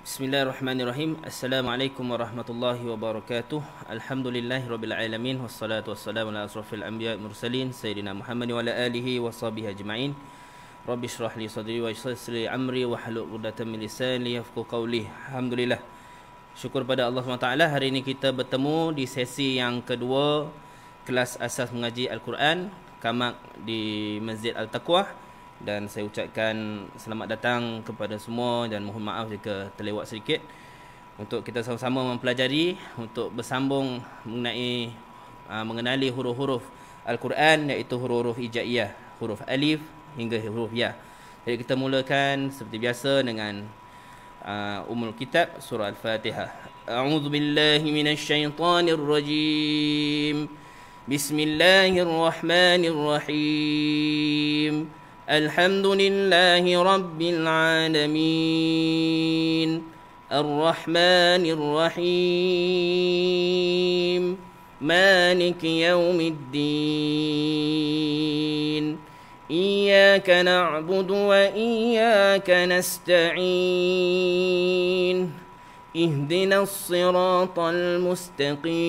Bismillahirrahmanirrahim. Assalamualaikum warahmatullahi wabarakatuh. Alhamdulillahirabbil alamin wassalatu wassalamu ala asrofil anbiya'i mursalin sayyidina Muhammad wa ala alihi washabihi ajma'in. Rabbi shrah li sadri wa yassir li amri wahlul 'uqdatam min lisani yafqahu qawli. Alhamdulillah. Syukur pada Allah SWT. Hari ini kita bertemu di sesi yang kedua kelas asas mengaji Al-Quran Kamak di Masjid Al-Taqwa. Dan saya ucapkan selamat datang kepada semua dan mohon maaf jika terlewat sedikit untuk kita sama-sama mempelajari untuk bersambung mengenali huruf-huruf Al-Quran, iaitu huruf-huruf hijaiyah, huruf alif hingga huruf ya. Jadi kita mulakan seperti biasa dengan Ummul Kitab surah Al-Fatihah. A'udzu billahi minasyaitonir rajim. Bismillahirrahmanirrahim. Alhamdulillahi rabbil alamin. Ar-Rahmanir Rahim. Maliki yaumiddin. Iyyaka na'budu wa iyyaka nasta'in. Ihdinas siratal mustaqim.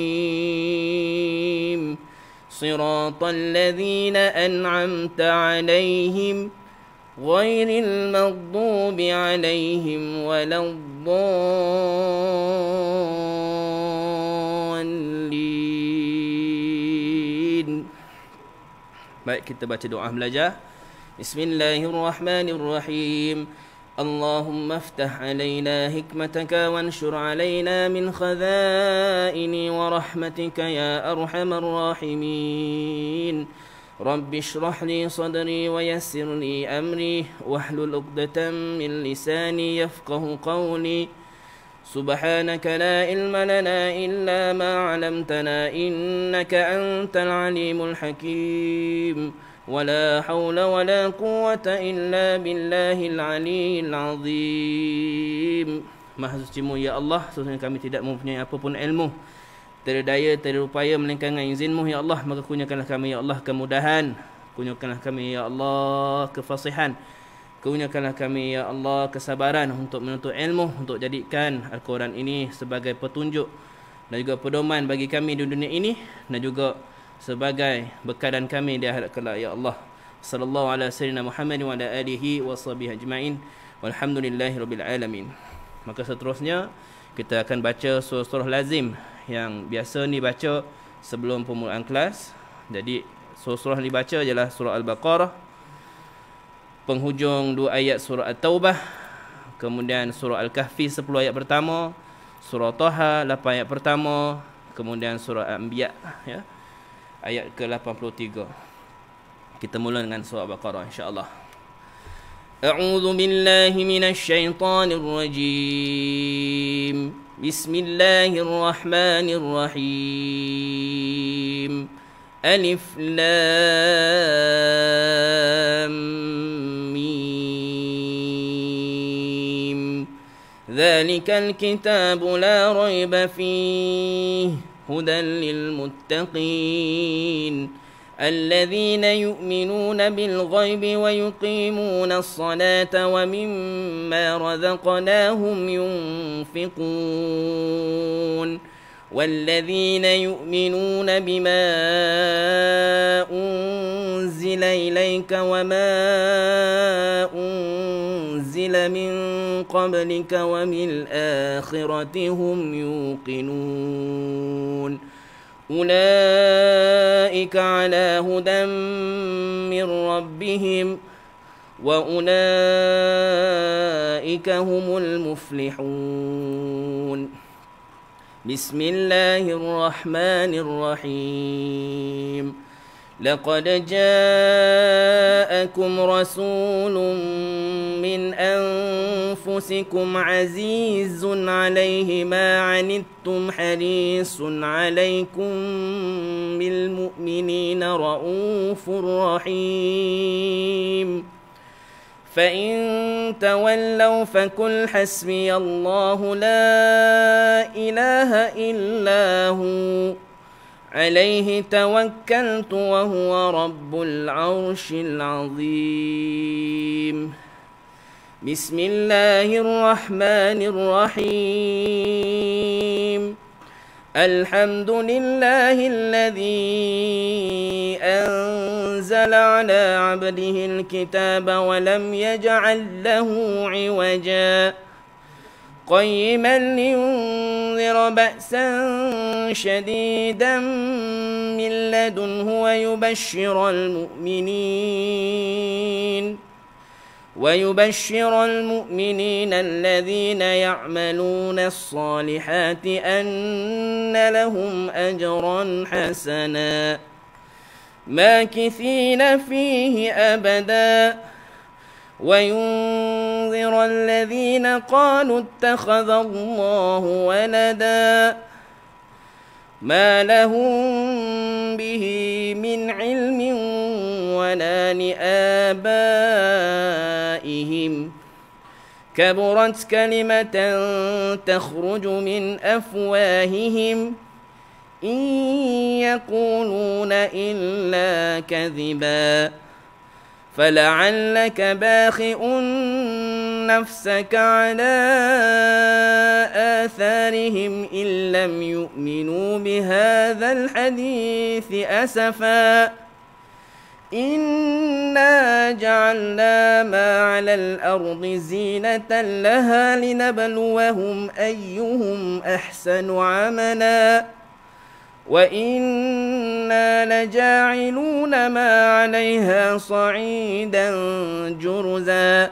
صراط الذين أنعمت عليهم غير المغضوب عليهم ولا الضالين. Baik, kita baca doa belajar. Bismillahirrahmanirrahim. اللهم افتح علينا حكمتك وانشر علينا من خزائن ورحمتك يا أرحم الراحمين. رب اشرح لي صدري ويسر لي أمري واحلل عقدة من لساني يفقه قولي. سبحانك لا علم لنا إلا ما علمتنا إنك أنت العليم الحكيم. ولا حول ولا قوة إلا بالله العلي العظيم. Maha sucimu ya Allah, sesungguhnya kami tidak mempunyai apapun ilmu, tiada daya, tiada upaya melainkan dengan izinmu ya Allah. Maka kurniakanlah kami ya Allah kemudahan, kurniakanlah kami ya Allah kefasihan, kurniakanlah kami ya Allah kesabaran untuk menuntut ilmu, untuk jadikan Al-Quran ini sebagai petunjuk dan juga pedoman bagi kami di dunia ini dan juga sebagai bekalan kami di akhirat kelak ya Allah. Sallallahu ala sayyidina Muhammad wa ala alihi washabihi ajma'in. Walhamdulillahirabbil alamin. Maka seterusnya kita akan baca surah-surah lazim yang biasa ni baca sebelum permulaan kelas. Jadi surah-surah yang dibaca ialah surah Al-Baqarah, penghujung 2 ayat surah At-Taubah, kemudian surah Al-Kahfi 10 ayat pertama, surah Taha 8 ayat pertama, kemudian surah Al-Anbiya ya, ayat ke-83. Kita mula dengan surah Al-Baqarah insya-Allah. A'udzu billahi minasyaitonir rajim. Bismillahirrahmanirrahim. Alif lam mim. Dzalikal kitabu la raiba fihi هدى للمتقين الذين يؤمنون بالغيب ويقيمون الصلاة ومما رزقناهم ينفقون والذين يؤمنون بما أنزل إليك وما أنزل من قبلك وبالآخرة هم يوقنون أولئك على هدى من ربهم وأولئك هم المفلحون. بسم الله الرحمن الرحيم. لقد جاءكم رسول من أنفسكم عزيز عليه ما عنتم حريص عليكم بالمؤمنين رؤوف رحيم. فإن تولوا فقل حسبي الله لا إله إلا هو عليه توكلت وهو رب العرش العظيم. بسم الله الرحمن الرحيم الحمد لله الذي أنزل على عبده الكتاب ولم يجعل له عوجا قيما لينذر بأسا شديدا من لدنه ويبشر المؤمنين الذين يعملون الصالحات أن لهم أجرا حسنا ماكثين فيه أبدا وينذر الذين قالوا اتخذ الله ولدا ما لهم به من علم ولا لآبائهم كبرت كلمة تخرج من أفواههم إن يقولون إلا كذبا فلعلك باخئ نفسك على آثارهم إن لم يؤمنوا بهذا الحديث أسفا إنا جعلنا ما على الأرض زينة لها لنبلوهم أيهم أحسن عملا وإنا لجاعلون ما عليها صعيدا جرزا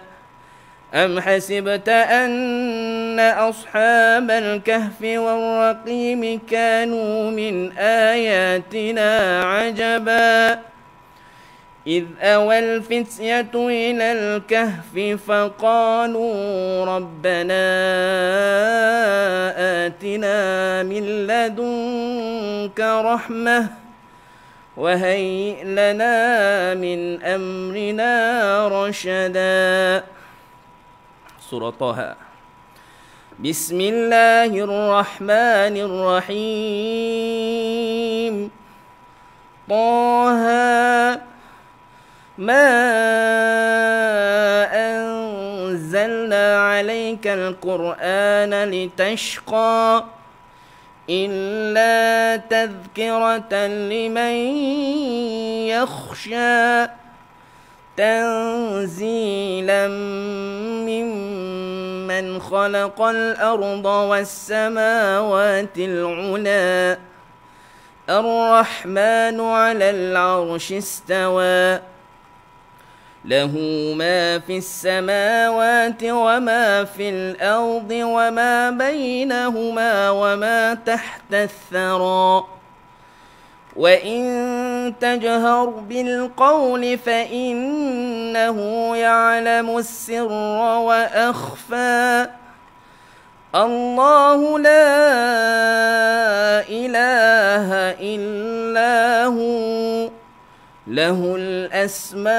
أم حسبت أن أصحاب الكهف والرقيم كانوا من آياتنا عجبا إذ أوى الفتية إلى الكهف فقالوا ربنا آتنا من لدنك رحمة وهيئ لنا من أمرنا رشدا سورة طه بسم الله الرحمن الرحيم طه ما أنزلنا عليك القرآن لتشقى إلا تذكرة لمن يخشى تنزيلا ممن خلق الأرض والسماوات العلى الرحمن على العرش استوى له ما في السماوات وما في الأرض وما بينهما وما تحت الثرى وإن تجهر بالقول فإنه يعلم السر وأخفى الله لا إله إلا هو له الأسماء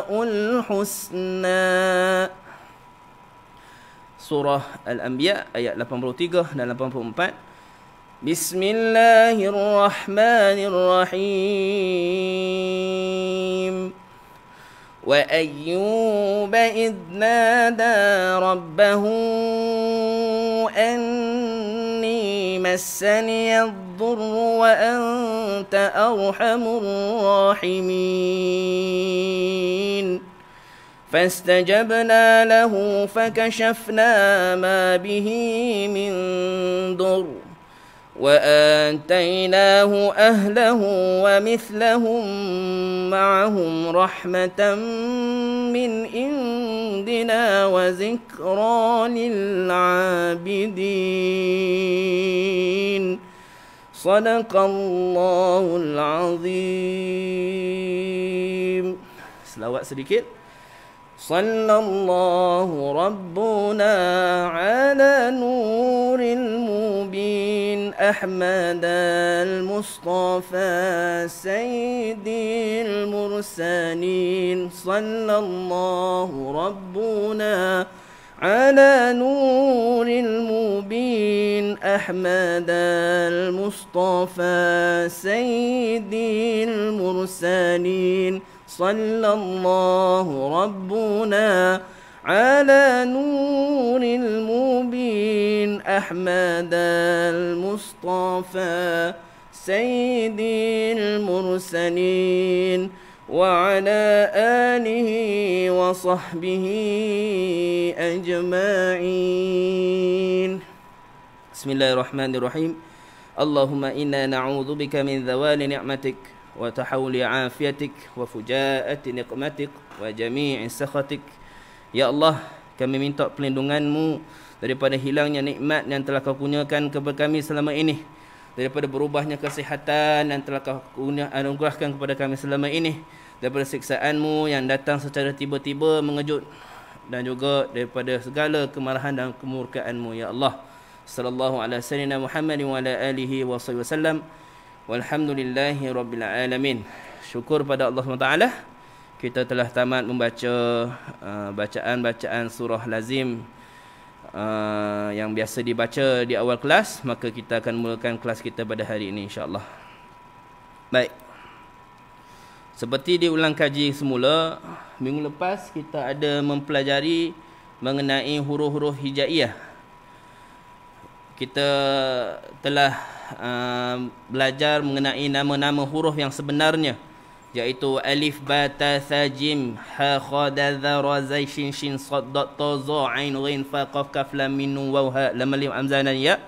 الحسنى. Surah Al-Anbiya ayat 83 dan 84. Bismillahirrahmanirrahim. Wa ayyuba idh nada rabbahu anni massani ad-durru wa anta arhamur rahimin. فاستجبنا له فكشفنا ما به من ضر وآتيناه أهله ومثلهم معهم رحمة من عندنا وذكرى للعابدين صدق الله العظيم. Selawat sedikit. صلى الله ربنا على نور المبين أحمد المصطفى سيد المرسلين صلى الله ربنا على نور المبين أحمد المصطفى سيد المرسلين sallallahu rabbuna ala nuril mubin Ahmad al-Mustafa sayyidil mursalin وعلى آله وصحبه أجمعين بسم الله الرحمن الرحيم اللهم إنا نعوذ بك من ذوال نعمتك وتحول عافيتك وفجاءة نقمتك وجميع سخطك Ya Allah, kami minta perlindungan-Mu daripada hilangnya nikmat yang telah Kau kurniakan kepada kami selama ini, daripada berubahnya kesihatan yang telah Kau anugerahkan kepada kami selama ini, daripada siksaan-Mu yang datang secara tiba-tiba mengejut, dan juga daripada segala kemarahan dan kemurkaan-Mu ya Allah. Sallallahu alaihi wasallam Muhammad wa ala alihi wasallam. Walhamdulillahi rabbil alamin. Syukur pada Allah SWT, kita telah tamat membaca bacaan-bacaan surah lazim yang biasa dibaca di awal kelas. Maka kita akan mulakan kelas kita pada hari ini insya-Allah. Baik. Seperti diulang kaji semula, minggu lepas kita ada mempelajari mengenai huruf-huruf hijaiyah. Kita telah belajar mengenai nama-nama huruf yang sebenarnya, iaitu alif, ba, ta, tha, jim, ha, kha, dal, dha, ra, zai, shin, shin, sad, dad, ta, za, ain, ghin, fa, qaf, kaf, lam, mim, nun, waw, ha, lam, alif, hamzah dan ya.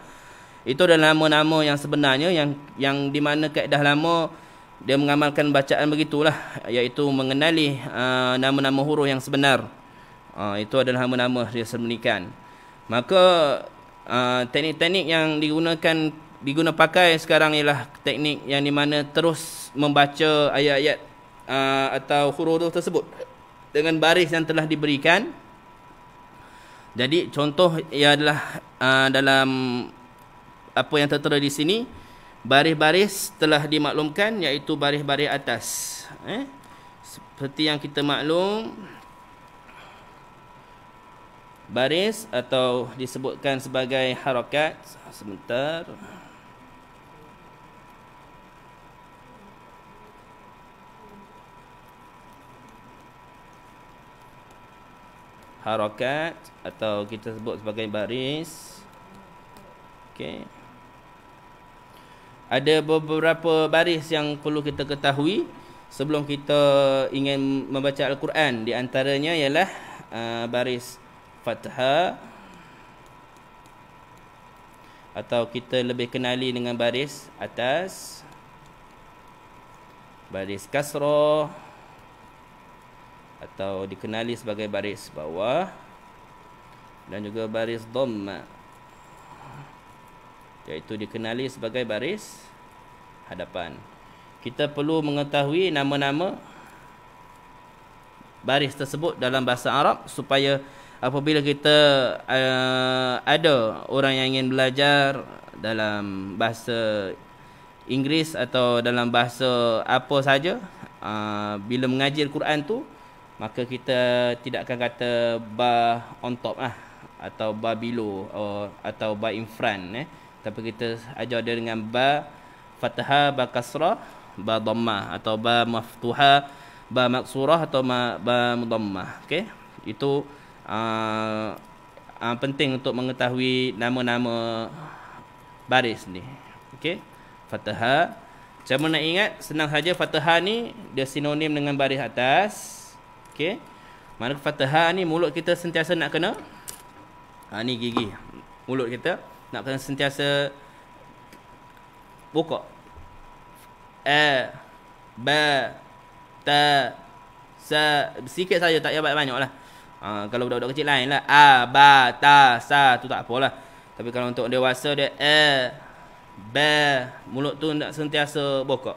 Itu adalah nama-nama yang sebenarnya yang di mana kaedah lama dia mengamalkan bacaan begitulah, iaitu mengenali nama-nama huruf yang sebenar. Itu adalah nama-nama dia sembunyikan. Maka teknik-teknik yang diguna pakai sekarang ialah teknik yang di mana terus membaca ayat-ayat atau huruf-huruf tersebut dengan baris yang telah diberikan. Jadi contoh ia adalah dalam apa yang tertera di sini, baris-baris telah dimaklumkan, iaitu baris-baris atas. Seperti yang kita maklum, baris atau disebutkan sebagai harakat. Sebentar. Harakat atau kita sebut sebagai baris. Okey. Ada beberapa baris yang perlu kita ketahui sebelum kita ingin membaca Al-Quran. Di antaranya ialah baris fathah, atau kita lebih kenali dengan baris atas, baris kasrah, atau dikenali sebagai baris bawah, dan juga baris dhamma, iaitu dikenali sebagai baris hadapan. Kita perlu mengetahui nama-nama baris tersebut dalam bahasa Arab supaya apabila kita ada orang yang ingin belajar dalam bahasa Inggeris atau dalam bahasa apa saja, bila mengaji Al-Quran tu, maka kita tidak akan kata ba on top atau ba below atau ba in front, tapi kita ajar dia dengan ba fathah, ba kasrah, ba dhammah, atau ba maftuha, ba maksurah, atau ba dhammah. Okey, itu penting untuk mengetahui nama-nama baris ni. Okey, fathah, cara nak ingat senang saja. Fathah ni dia sinonim dengan baris atas. Okey, mana fathah ni mulut kita sentiasa nak kena ni gigi mulut kita nak kena sentiasa buka. A, ba, ta, sa, sikit saja, tak payah banyak lah. Kalau budak-budak kecil lain lah, a, ba, ta, sa, tu tak apalah. Tapi kalau untuk dewasa dia a, ba, mulut tu nak sentiasa buka.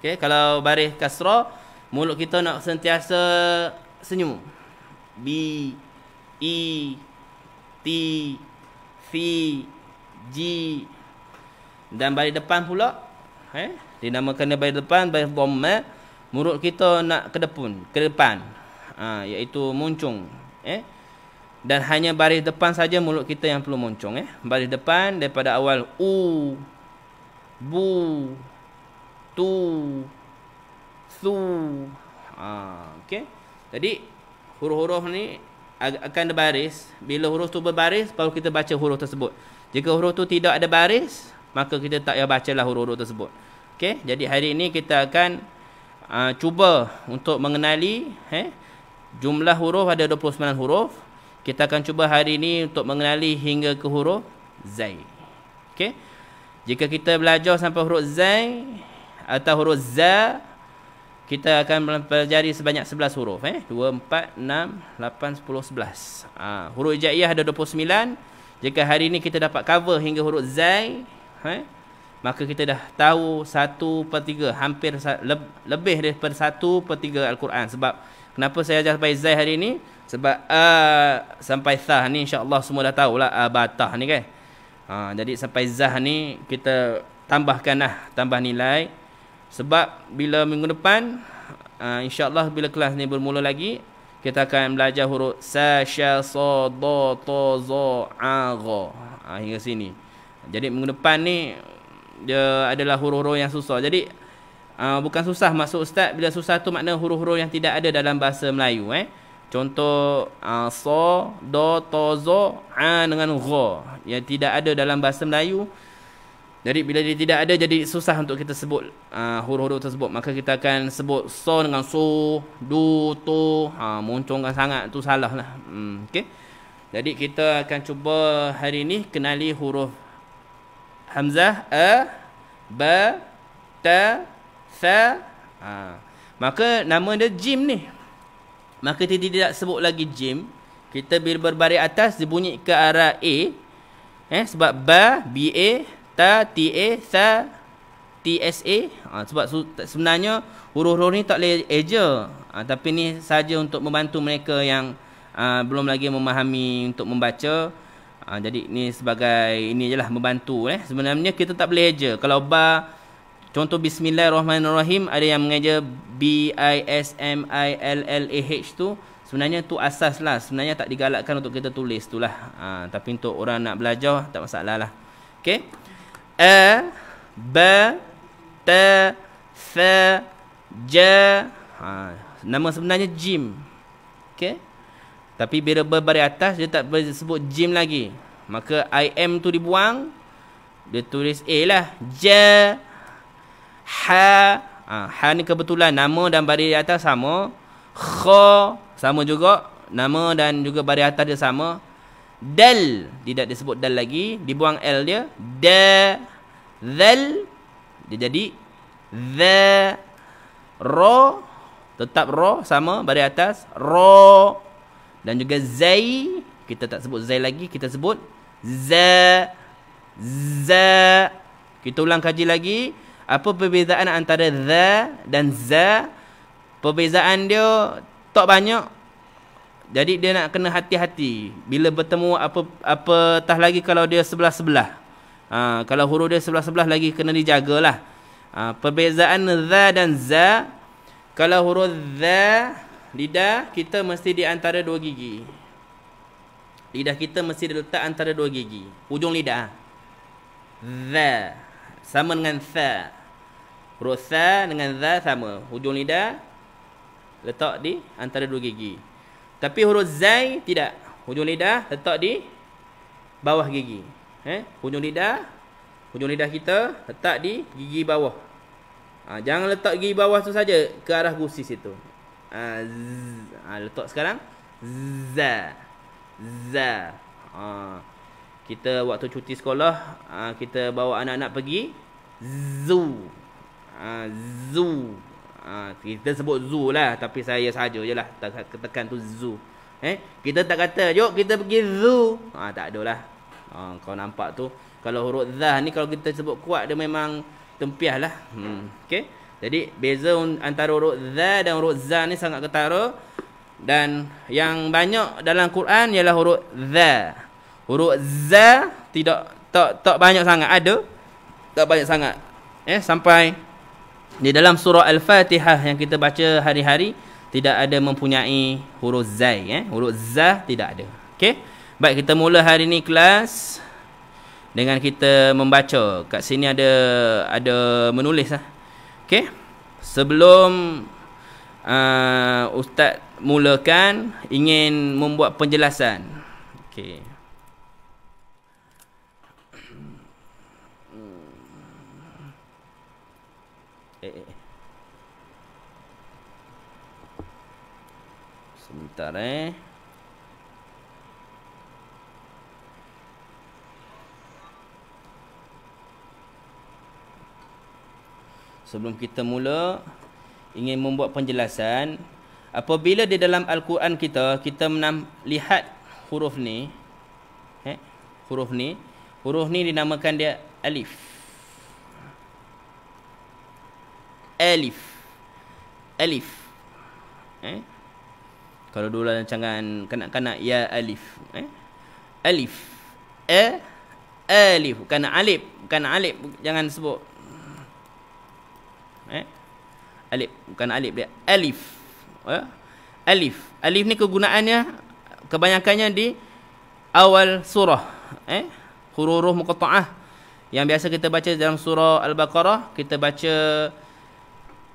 Okay, kalau baris kasrah, mulut kita nak sentiasa senyum. B, E, T, V, G. Dan baris depan pula, dinamakan baris depan, baris dhamma, mulut kita nak ke depan, iaitu muncung. Dan hanya baris depan saja mulut kita yang perlu muncung. Baris depan daripada awal u, bu, tu, su. Okey. Jadi huruf-huruf ni akan berbaris. Bila huruf tu berbaris, baru kita baca huruf tersebut. Jika huruf tu tidak ada baris, maka kita tak payah bacalah huruf-huruf tersebut. Okey. Jadi hari ini kita akan cuba untuk mengenali jumlah huruf ada 29 huruf. Kita akan cuba hari ini untuk mengenali hingga ke huruf Zai. Okey. Jika kita belajar sampai huruf Zai atau huruf Za, kita akan pelajari sebanyak 11 huruf. 2, 4, 6, 8, 10, 11. Huruf hijaiyah ada 29. Jika hari ini kita dapat cover hingga huruf Zai, maka kita dah tahu 1/3, hampir lebih daripada 1/3 Al-Quran. Sebab kenapa saya ajar sampai Zai hari ini? Sebab sampai Thah ni insya-Allah semua dah tahulah Batah ni kan. Jadi sampai Zah ni kita tambah nilai. Sebab bila minggu depan insya-Allah bila kelas ni bermula lagi, kita akan belajar huruf Sa, Sha, Sa, Da, Ta, Za, A, Gha hingga sini. Jadi minggu depan ni dia adalah huruf-huruf yang susah. Jadi bukan susah maksud ustaz, bila susah tu makna huruf-huruf yang tidak ada dalam bahasa Melayu. Contoh Sa, Da, Ta, Za, A dengan Gha yang tidak ada dalam bahasa Melayu. Jadi bila dia tidak ada, jadi susah untuk kita sebut huruf-huruf tersebut. Maka kita akan sebut Sa dengan So, Du, Tu. Moncongkan sangat tu salah lah. Okay. Jadi kita akan cuba hari ini kenali huruf Hamzah, A, Ba, Ta, Tha. Maka nama dia Jim ni. Maka kita tidak sebut lagi Jim. Kita bila berbaris atas dia bunyi ke arah A. Sebab Ba, B-A, Ta, T-A, Tha, T-S-A. Sebab sebenarnya huruf-huruf ni tak boleh eja. Tapi ni saja untuk membantu mereka yang belum lagi memahami untuk membaca. Jadi ni sebagai ini je lah membantu. Sebenarnya kita tak boleh eja. Kalau Ba, contoh Bismillahirrahmanirrahim, ada yang mengeja B-I-S-M-I-L-L-A-H tu. Sebenarnya tu asas lah. Sebenarnya tak digalakkan untuk kita tulis tu lah. Tapi untuk orang nak belajar tak masalah lah. Okay. A, Ba, Ta, Tha, Ja. Nama sebenarnya Jim. Okay. Tapi bila berbaris atas dia tak boleh sebut Jim lagi. Maka I-M tu dibuang. Dia tulis A lah. Ja, Ha. Ha ni kebetulan nama dan baris atas sama. Kha sama juga. Nama dan juga baris atas dia sama. Dal tidak disebut dal lagi, dibuang L dia. Da, Zal, dia jadi Za. Ra tetap Ra sama baris atas. Ra dan juga Zai, kita tak sebut Zai lagi, kita sebut Za. Za. Kita ulang kaji lagi. Apa perbezaan antara Za dan Za? Perbezaan dia tak banyak. Jadi dia nak kena hati-hati bila bertemu apatah lagi kalau dia sebelah-sebelah. Kalau huruf dia sebelah-sebelah lagi kena dijagalah. Perbezaan Za dan Za, kalau huruf Za, lidah kita mesti di antara dua gigi. Lidah kita mesti diletak antara dua gigi. Hujung lidah. Za sama dengan Tha. Huruf Tha dengan Za sama. Hujung lidah letak di antara dua gigi. Tapi huruf Zai tidak. Hujung lidah letak di bawah gigi. Hujung lidah kita letak di gigi bawah. Jangan letak gigi bawah tu saja, ke arah gusi situ. Letak sekarang Za. Za. Kita waktu cuti sekolah, kita bawa anak-anak pergi zoo. Zoo. Kita sebut zoo lah, tapi saya saja je lah tekan tu zoo. Kita tak kata jom kita pergi zoo. Tak ada lah. Kau nampak tu, kalau huruf Za ni kalau kita sebut kuat dia memang tempiah lah. Okay. Jadi beza antara huruf Za dan huruf Za ni sangat ketara. Dan yang banyak dalam Quran ialah huruf Za. Huruf Za tak banyak sangat. Ada tak banyak sangat. Sampai di dalam surah Al-Fatihah yang kita baca hari-hari tidak ada mempunyai huruf Zai. Huruf Za tidak ada. Okey. Baik, kita mula hari ni kelas dengan kita membaca. Kat sini ada menulis lah. Okey. Sebelum Ustaz mulakan ingin membuat penjelasan. Okey. Sebentar Sebelum kita mula, ingin membuat penjelasan. Apabila di dalam Al-Quran kita lihat huruf ni, huruf ni dinamakan dia alif. Alif. Kalau dulu rancangan kanak-kanak, ya alif. Alif. Alif. Bukan alif. Jangan sebut. Alif. Bukan alif dia. Alif. Alif ni kegunaannya kebanyakannya di awal surah. Huruf muqatta'ah. Yang biasa kita baca dalam surah Al-Baqarah, kita baca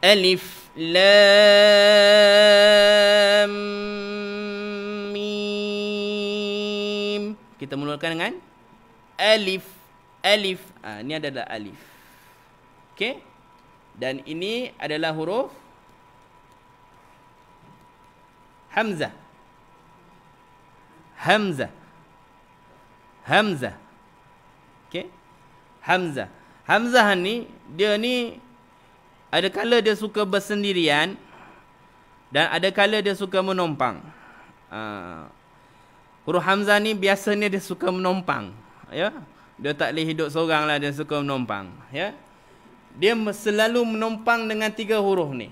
alif lam mim. Kita mulakan dengan alif. Ini adalah alif. Okey? Dan ini adalah huruf hamzah. Okey? Hamzah ni, dia ni ada kala dia suka bersendirian dan ada kala dia suka menompang. Huruf hamzah ni biasanya dia suka menompang, ya. Dia tak boleh hidup seorang lah, dia suka menompang, ya. Dia selalu menompang dengan 3 huruf ni.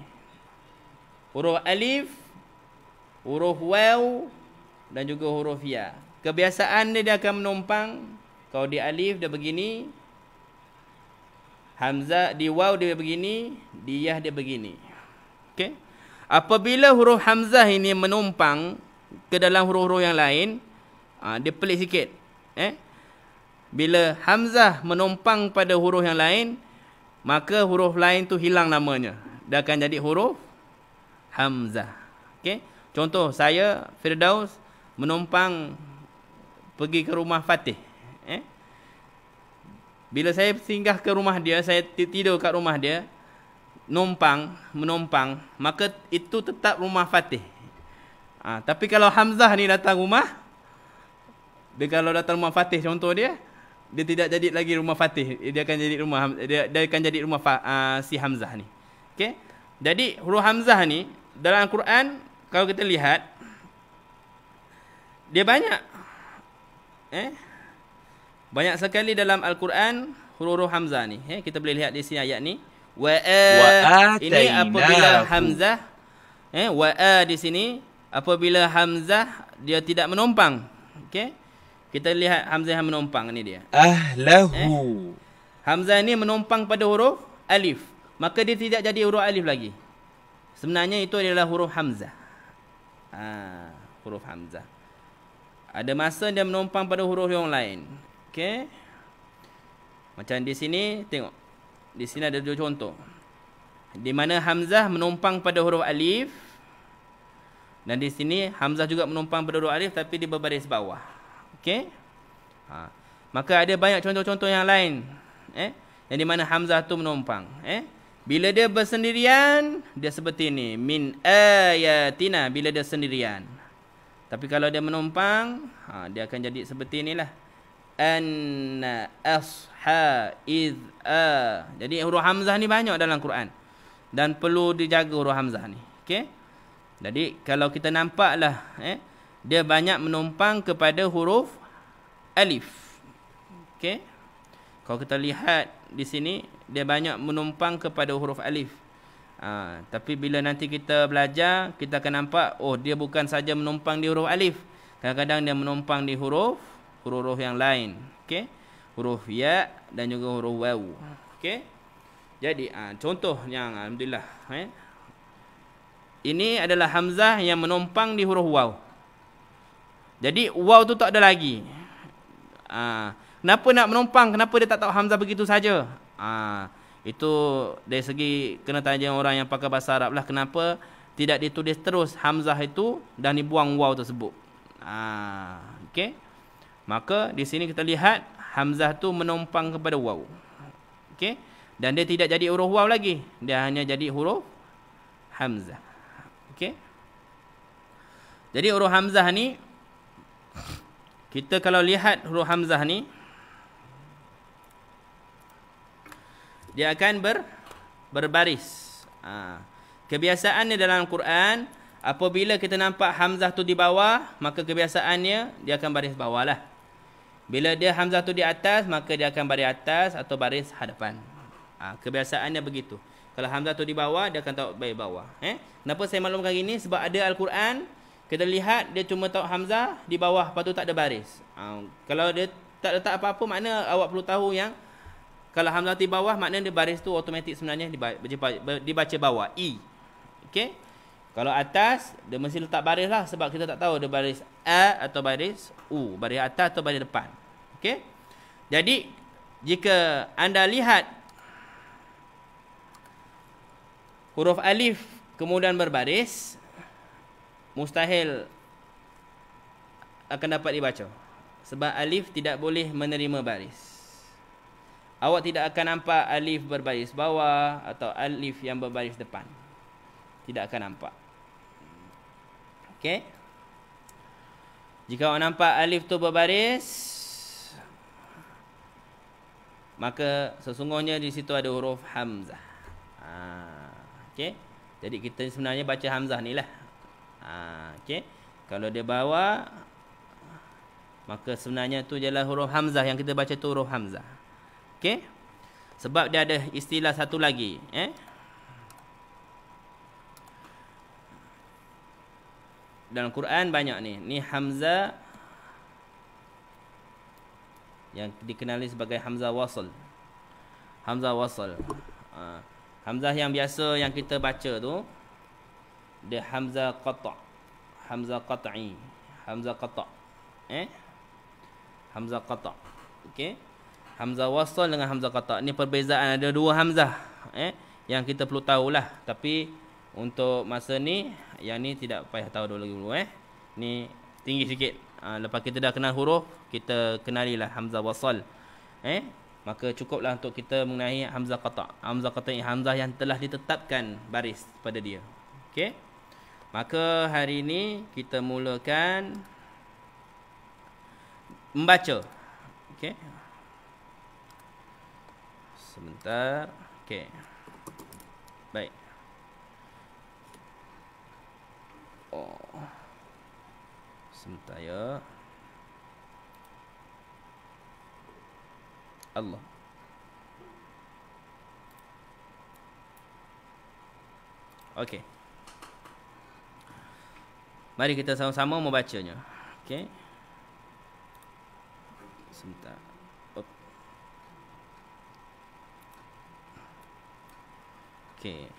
Huruf alif, huruf waw dan juga huruf ya. Kebiasaan dia akan menompang. Kalau di alif dia begini, hamzah di waw dia begini, di ya dia begini. Okey. Apabila huruf hamzah ini menumpang ke dalam huruf-huruf yang lain, dia pelik sikit. Bila hamzah menumpang pada huruf yang lain, maka huruf lain tu hilang namanya. Dia akan jadi huruf hamzah. Okey. Contoh, saya Firdaus menumpang pergi ke rumah Fatih. Bila saya singgah ke rumah dia, saya tidur kat rumah dia, menumpang, maka itu tetap rumah Fatih. Tapi kalau hamzah ni datang rumah, dia kalau datang rumah Fatih contoh dia tidak jadi lagi rumah Fatih, dia akan jadi rumah dia akan jadi rumah si hamzah ni. Okey. Jadi huruf hamzah ni dalam Al-Quran kalau kita lihat dia banyak. Banyak sekali dalam Al-Quran huruf hamzah ni. Kita boleh lihat di sini ayat ni. Ini apabila hamzah di sini apabila hamzah dia tidak menumpang. Okey. Kita lihat hamzah yang menumpang ni dia. Ahlahu. Hamzah ni menumpang pada huruf alif. Maka dia tidak jadi huruf alif lagi. Sebenarnya itu adalah huruf hamzah. Huruf hamzah. Ada masa dia menumpang pada huruf yang lain. Okey. Macam di sini tengok. Di sini ada 2 contoh. Di mana hamzah menumpang pada huruf alif. Dan di sini hamzah juga menumpang pada huruf alif tapi di berbaris bawah. Okey. Maka ada banyak contoh-contoh yang lain. Yang di mana hamzah tu menumpang. Bila dia bersendirian, dia seperti ini. Min ayatina bila dia sendirian. Tapi kalau dia menumpang, dia akan jadi seperti inilah. Anna asha id'a. Jadi huruf hamzah ni banyak dalam Quran. Dan perlu dijaga huruf hamzah ni. Okey. Jadi kalau kita nampaklah dia banyak menumpang kepada huruf alif. Okey. Kalau kita lihat di sini dia banyak menumpang kepada huruf alif. Tapi bila nanti kita belajar, kita akan nampak dia bukan saja menumpang di huruf alif. Kadang-kadang dia menumpang di huruf yang lain. Okey. Huruf ya dan juga huruf waw. Okey. Jadi contoh yang alhamdulillah ini adalah hamzah yang menumpang di huruf waw. Jadi waw tu tak ada lagi. Kenapa nak menumpang? Kenapa dia tak tahu hamzah begitu saja? Itu dari segi kena tanya orang yang pakai bahasa Arab lah. Kenapa tidak ditulis terus hamzah itu dan dibuang waw tersebut. Okey. Maka di sini kita lihat hamzah tu menumpang kepada waw. Okey. Dan dia tidak jadi huruf waw lagi, dia hanya jadi huruf hamzah. Okey. Jadi huruf hamzah ni, kita kalau lihat huruf hamzah ni, dia akan berbaris. Kebiasaannya dalam Quran, apabila kita nampak hamzah tu di bawah, maka kebiasaannya dia akan baris bawah lah. Bila dia hamzah tu di atas, maka dia akan baris atas atau baris hadapan. Kebiasaannya begitu. Kalau hamzah tu di bawah, dia akan tahu baris bawah. Kenapa saya maklumkan gini? Sebab ada Al-Quran, kita lihat dia cuma tahu hamzah di bawah, lepas tu tak ada baris. Kalau dia tak letak apa-apa, makna awak perlu tahu yang kalau hamzah di bawah, maknanya dia baris tu automatik sebenarnya dibaca bawah, I. Okey. Kalau atas, dia mesti letak baris lah, sebab kita tak tahu dia baris A atau baris U, baris atas atau baris depan. Okey. Jadi jika anda lihat huruf alif kemudian berbaris, mustahil akan dapat dibaca, sebab alif tidak boleh menerima baris. Awak tidak akan nampak alif berbaris bawah atau alif yang berbaris depan. Tidak akan nampak. Okey. Jika awak nampak alif tu berbaris, maka sesungguhnya di situ ada huruf hamzah. Okey. Jadi kita sebenarnya baca hamzah ni lah. Okey. Kalau dia bawah, maka sebenarnya tu ialah huruf hamzah, yang kita baca tu huruf hamzah. Okey. Sebab dia ada istilah satu lagi, dalam Quran banyak ni. Ni hamzah yang dikenali sebagai hamzah wasl. Hamzah wasl. Hamzah yang biasa yang kita baca tu, dia hamzah qata', hamzah qat'i, hamzah qata'. Hamzah qata'. Okey. Hamzah wasl dengan hamzah qata'. Ni perbezaan, ada dua hamzah yang kita perlu tahulah. Tapi untuk masa ni, yang ni tidak payah tahu dulu. Ni tinggi sikit. Lepas kita dah kenal huruf, kita kenalilah hamzah wasl. Maka cukuplah untuk kita mengenai hamzah qata'. Hamzah qata' ini hamzah yang telah ditetapkan baris pada dia. Okey. Maka hari ini kita mulakan membaca. Okey. Sebentar. Okey. Baik. Sebentar ya. Allah. Okey. Mari kita sama-sama membacanya. Okey. Sebentar. Okey.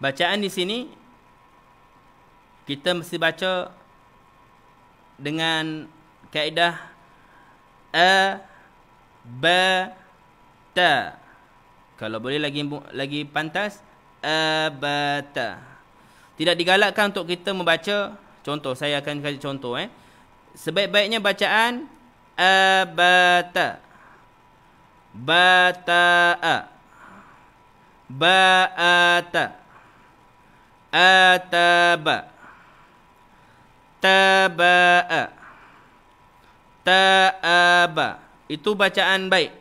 Bacaan di sini kita mesti baca dengan kaedah a, ba, ta. Kalau boleh lagi pantas, a, ba, ta. Tidak digalakkan untuk kita membaca. Contoh, saya akan kasih contoh. Sebaik-baiknya bacaan a, ba, ta. Ba, ta, a. Ba, a, ta. Ataba, taba'a, ta'aba. Itu bacaan baik.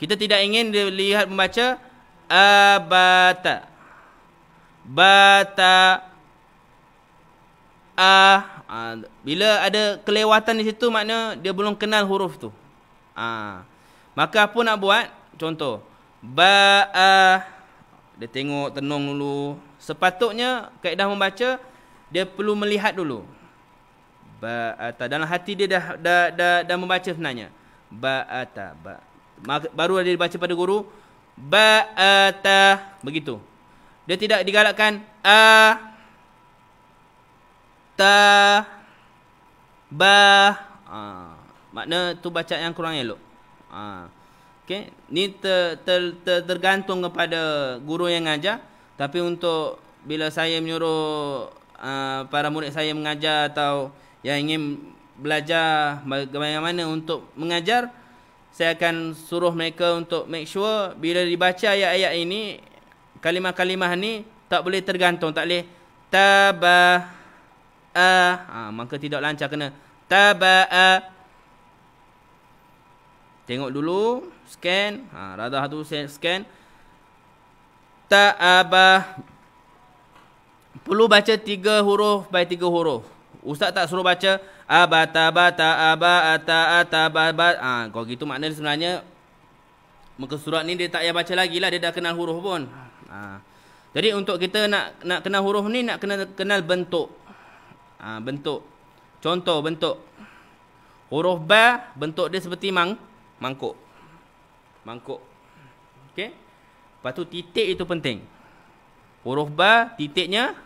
Kita tidak ingin dilihat membaca abata, bata, bila ada kelewatan di situ, makna dia belum kenal huruf tu. Maka apa nak buat? Contoh, ba'a, dia tengok tenung dulu. Sepatutnya kaedah membaca, dia perlu melihat dulu. Ba'ata, dalam hati dia dah membaca sebenarnya. Ba'ata, baru dia dibaca pada guru. Ba'ata, begitu. Dia tidak digalakkan a, ta, ba. Makna tu bacaan yang kurang elok. Okey, ni tergantung kepada guru yang ngajar. Tapi untuk bila saya menyuruh para murid saya mengajar atau yang ingin belajar bagaimana untuk mengajar, saya akan suruh mereka untuk make sure bila dibaca ayat-ayat ini, kalimah-kalimah ni tak boleh tergantung, tak boleh maka tidak lancar, kena taba'a. Tengok dulu, scan, radah tu scan. Ta'aba. Perlu baca 3 huruf by 3 huruf. Ustaz tak suruh baca abata aba ata atababa. Kalau gitu maknanya sebenarnya muka surat ni dia tak payah baca lagi lah, dia dah kenal huruf pun. Jadi untuk kita nak kenal huruf ni, nak kenal bentuk. Bentuk. Contoh bentuk. Huruf ba, bentuk dia seperti mangkuk. Mangkuk. Okey? Lepas tu titik itu penting. Huruf ba, titiknya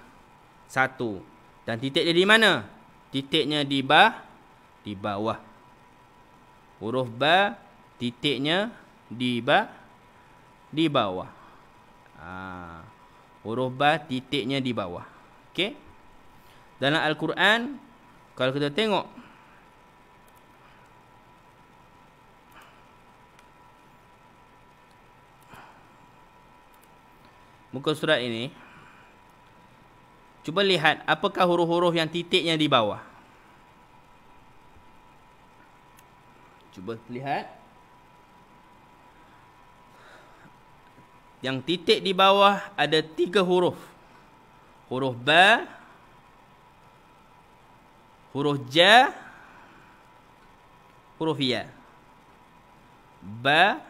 1. Dan titik dia di mana? Titiknya di bawah. Huruf ba, titiknya di bawah. Huruf ba, titiknya di bawah. Okey? Dalam Al-Quran, kalau kita tengok muka surat ini, cuba lihat apakah huruf-huruf yang titiknya di bawah. Cuba lihat. Yang titik di bawah ada 3 huruf. Huruf ba, huruf ja, huruf ya. Ba,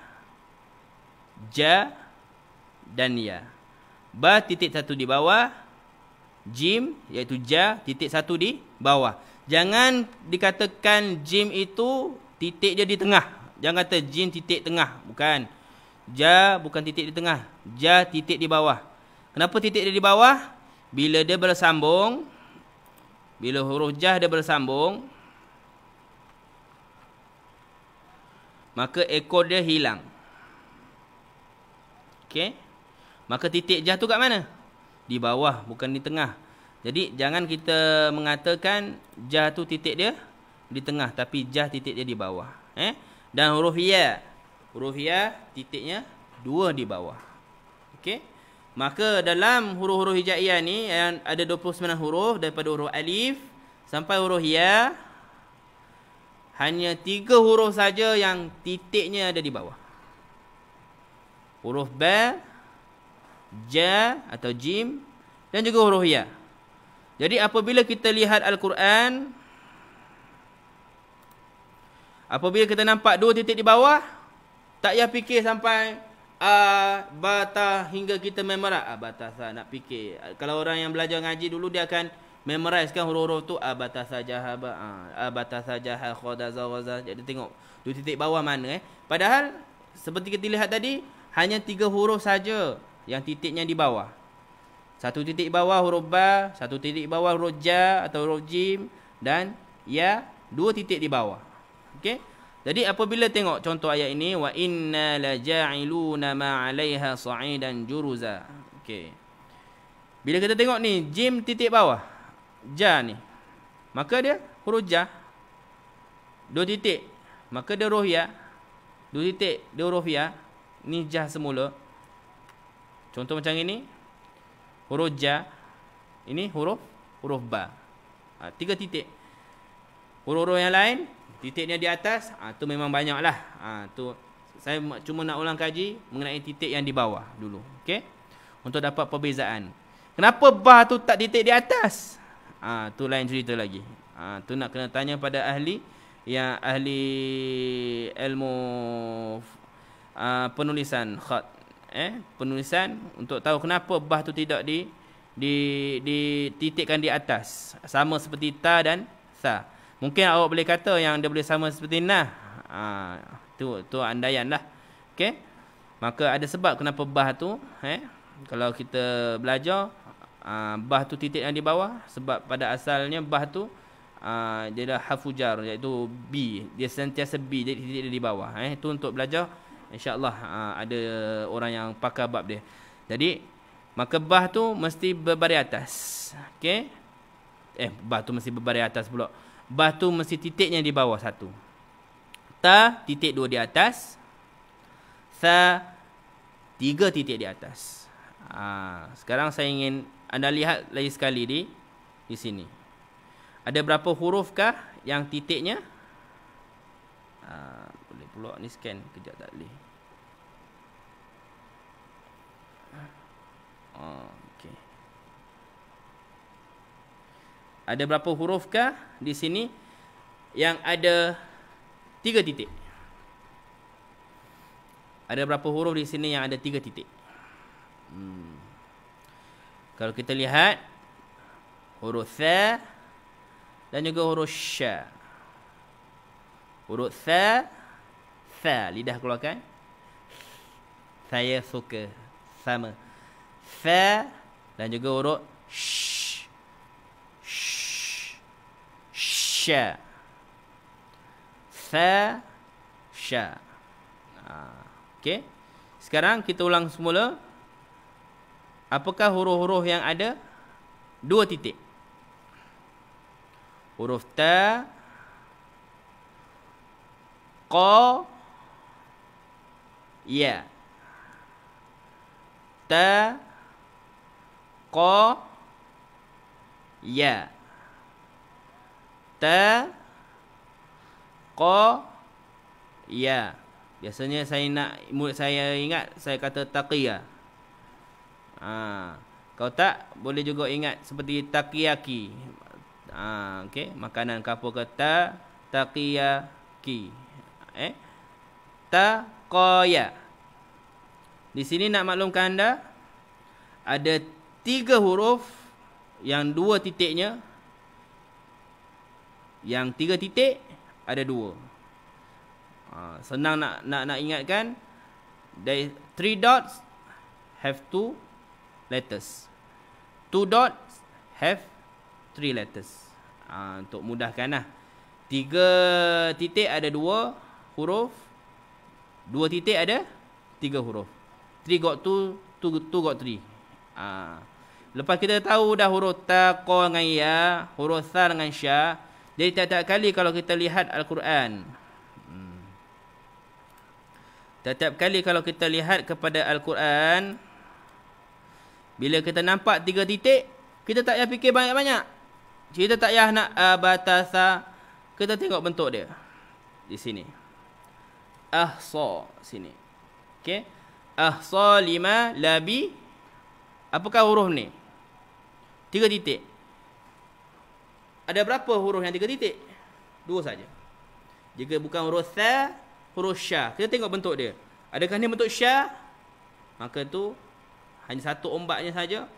ja, dan ya. Ba titik 1 di bawah, jim iaitu ja titik 1 di bawah. Jangan dikatakan jim itu titik dia di tengah. Jangan kata jim titik tengah, bukan. Ja bukan titik di tengah, ja titik di bawah. Kenapa titik dia di bawah? Bila dia bersambung, bila huruf ja dia bersambung, maka ekor dia hilang. Okey? Maka titik jah tu kat mana? Di bawah, bukan di tengah. Jadi jangan kita mengatakan jah tu titik dia di tengah, tapi jah titik dia di bawah. Dan huruf ya. Huruf ya titiknya 2 di bawah. Okey? Maka dalam huruf-huruf hijaiyah ni yang ada 29 huruf, daripada huruf alif sampai huruf ya, hanya 3 huruf saja yang titiknya ada di bawah. Huruf ba, ja atau jim, dan juga huruf ya. Jadi apabila kita lihat Al-Quran, apabila kita nampak 2 titik di bawah, tak payah fikir sampai bata hingga kita memorize. Batasa nak fikir. Kalau orang yang belajar ngaji dulu, dia akan memorize kan huruf-huruf tu. Batasa jahaba, batasa jaha khadaza waza. Jadi tengok 2 titik bawah mana. Padahal seperti kita lihat tadi, hanya 3 huruf saja yang titiknya di bawah. 1 titik bawah huruf ba, 1 titik bawah huruf ja atau huruf jim, dan ya 2 titik di bawah. Okey? Jadi apabila tengok contoh ayat ini, wa inna la ja'iluna ma 'alaiha sa'idan juruza. Okey. Bila kita tengok ni jim titik bawah, ja ni, maka dia huruf ja 2 titik, maka dia huruf ya 2 titik, dia huruf ya. Ni ja semula. Contoh macam ini, huruf ja, ini huruf ba. 3 titik. Huruf-huruf yang lain titiknya di atas, tu memang banyaklah. Tu saya cuma nak ulang kaji mengenai titik yang di bawah dulu. Okey? Untuk dapat perbezaan. Kenapa ba tu tak titik di atas? Tu lain cerita lagi. Tu nak kena tanya pada ahli yang ahli ilmu penulisan khat. Penulisan untuk tahu kenapa ba tu tidak dititikkan di atas. Sama seperti ta dan sa. Mungkin awak boleh kata yang dia boleh sama seperti nah. Tu andaian lah. Okey? Maka ada sebab kenapa bah tu, kalau kita belajar, bah tu titik yang di bawah, sebab pada asalnya bah tu dia dah harfu jar, iaitu B. Dia sentiasa B, jadi titik dia di bawah. Itu untuk belajar InsyaAllah ada orang yang pakar bab dia. Jadi maka bah tu mesti berbaris atas. Okey. Bah tu mesti berbaris atas pula. Bah tu mesti titiknya di bawah satu. Ta titik 2 di atas. Sa 3 titik di atas. Sekarang saya ingin anda lihat lagi sekali di sini. Ada berapa hurufkah yang titiknya? Boleh pula ni scan kejap tak boleh. Okey. Ada berapa hurufkah di sini yang ada 3 titik? Ada berapa huruf di sini yang ada 3 titik? Kalau kita lihat huruf tha dan juga huruf sya. Huruf tha, lidah keluarkan. Saya suka, sama. Tha dan juga huruf sya. Tha, sya. Okey. Sekarang kita ulang semula. Apakah huruf-huruf yang ada 2 titik? Huruf ta, qa, ya. Ta, qa, ya. Ta, qa, ya. Biasanya murid saya ingat saya kata taqiyah. Kalau tak boleh juga ingat seperti taqiyaki. Okey, makanan kapur kata taqiyaki. Taqaya. Di sini nak maklumkan anda ada 3 huruf yang 2 titiknya. Yang 3 titik ada 2. Senang nak ingatkan. 3 dots have 2 letters. 2 dots have 3 letters. Untuk mudahkan lah. 3 titik ada 2 huruf. 2 titik ada 3 huruf. 3 got 2, 2 got 3. Lepas kita tahu dah huruf ta, qa dengan ya, huruf tha dengan sya. Jadi tiap-tiap kali kalau kita lihat Al-Quran, tiap-tiap kali kalau kita lihat kepada Al-Quran, bila kita nampak 3 titik, kita tak payah fikir banyak-banyak. Kita tak payah nak batasa. Kita tengok bentuk dia. Di sini. Ahsa. Sini. Okey. Ahsa 5 labi. Apakah huruf ni? 3 titik. Ada berapa huruf yang 3 titik? 2 saja. Jika bukan huruf tha, huruf sya. Kita tengok bentuk dia. Adakah ni bentuk sya? Maka tu hanya satu ombaknya saja,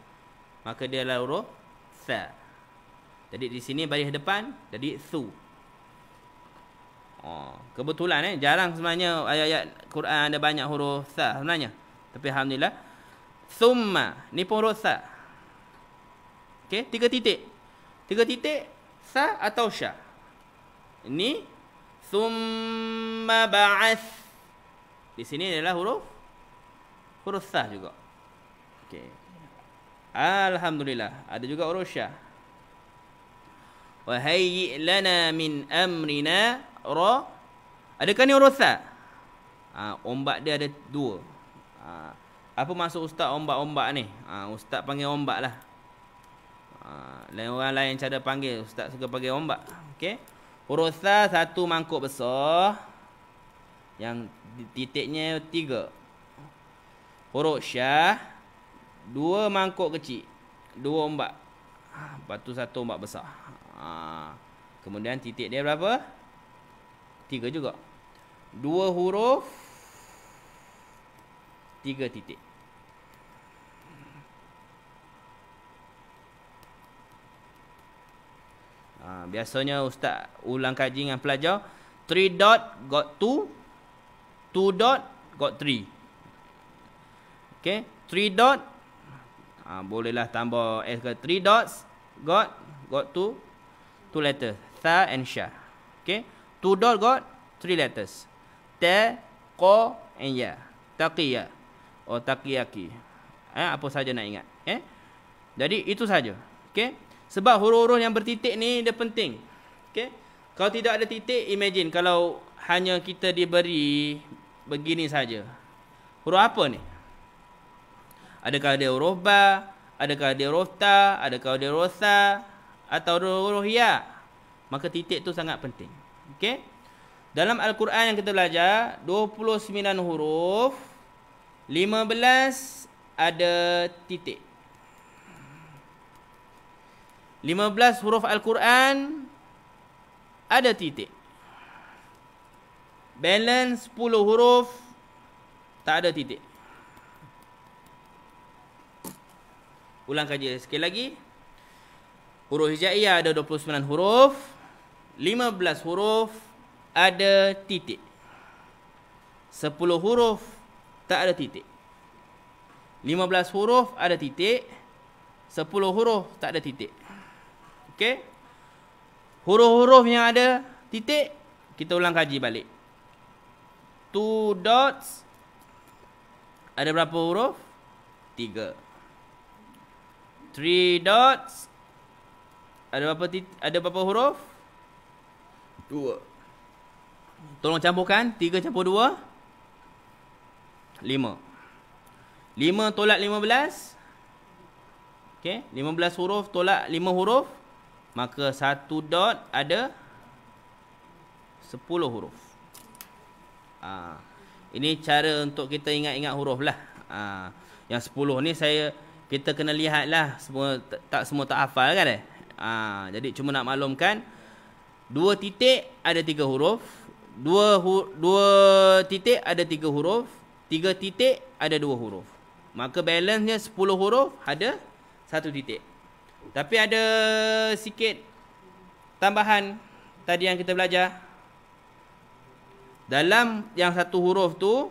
maka dia adalah huruf tha. Jadi di sini baris depan jadi thu. Kebetulan jarang sebenarnya ayat-ayat Quran ada banyak huruf tha sebenarnya. Tapi alhamdulillah. Thumma ni pun huruf tha. Okey, 3 titik. 3 titik tha atau sya. Ini thumma ba'ath. Di sini adalah huruf tha juga. Okay. Alhamdulillah. Ada juga huruf sya. Wa hayyi lana min amrina ra. Adakah ni huruf tha? Ombak dia ada 2. Apa maksud ustaz ombak-ombak ni? Ustaz panggil ombak lah. Lain orang lain cara panggil. Ustaz suka panggil ombak. Okey. Huruf tha 1 mangkuk besar yang titiknya 3. Huruf sya 2 mangkuk kecil, 2 ombak. Lepas tu 1 ombak besar. Kemudian titik dia berapa? 3 juga. 2 huruf, 3 titik. Biasanya ustaz ulang kaji dengan pelajar. 3 dot got 2, 2 dot got 3. Okay, 3 dot bolehlah tambah S ke 3 dots got 2 letters, tha and sha. Okay, 2 dot got 3 letters, ta, Qa and ya. Taqiya. Oh, taqiyaki. Apa saja nak ingat. Jadi itu saja. Okey. Sebab huruf-huruf yang bertitik ni dia penting. Okey. Kalau tidak ada titik, imagine kalau hanya kita diberi begini saja. Huruf apa ni? Adakah dia huruf ba? Adakah dia huruf ta? Adakah dia huruf sa? Atau huruf ya? Maka titik tu sangat penting. Okey. Dalam Al-Quran yang kita belajar, 29 huruf, 15 ada titik. 15 huruf Al-Quran ada titik. Balance 10 huruf tak ada titik. Ulang kaji sekali lagi. Huruf hijaiyah ada 29 huruf, 15 huruf ada titik. 10 huruf tak ada titik. 15 huruf ada titik. 10 huruf tak ada titik. Okey. Huruf-huruf yang ada titik, kita ulang kaji balik. 2 dots ada berapa huruf? 3. 3 dots ada berapa huruf? 2. Tolong campurkan. 3 campur 2, 5. 5 tolak 15. Okey, 15 huruf tolak 5 huruf, maka 1 dot ada 10 huruf. Ini cara untuk kita ingat-ingat huruf lah. Yang 10 ni kita kena lihat lah. Semua tak hafal kan jadi cuma nak maklumkan, 2 titik ada 3 huruf, 2 titik ada 3 huruf, 3 titik ada 2 huruf. Maka balance-nya 10 huruf ada 1 titik. Tapi ada sikit tambahan tadi yang kita belajar. Dalam yang 1 huruf tu,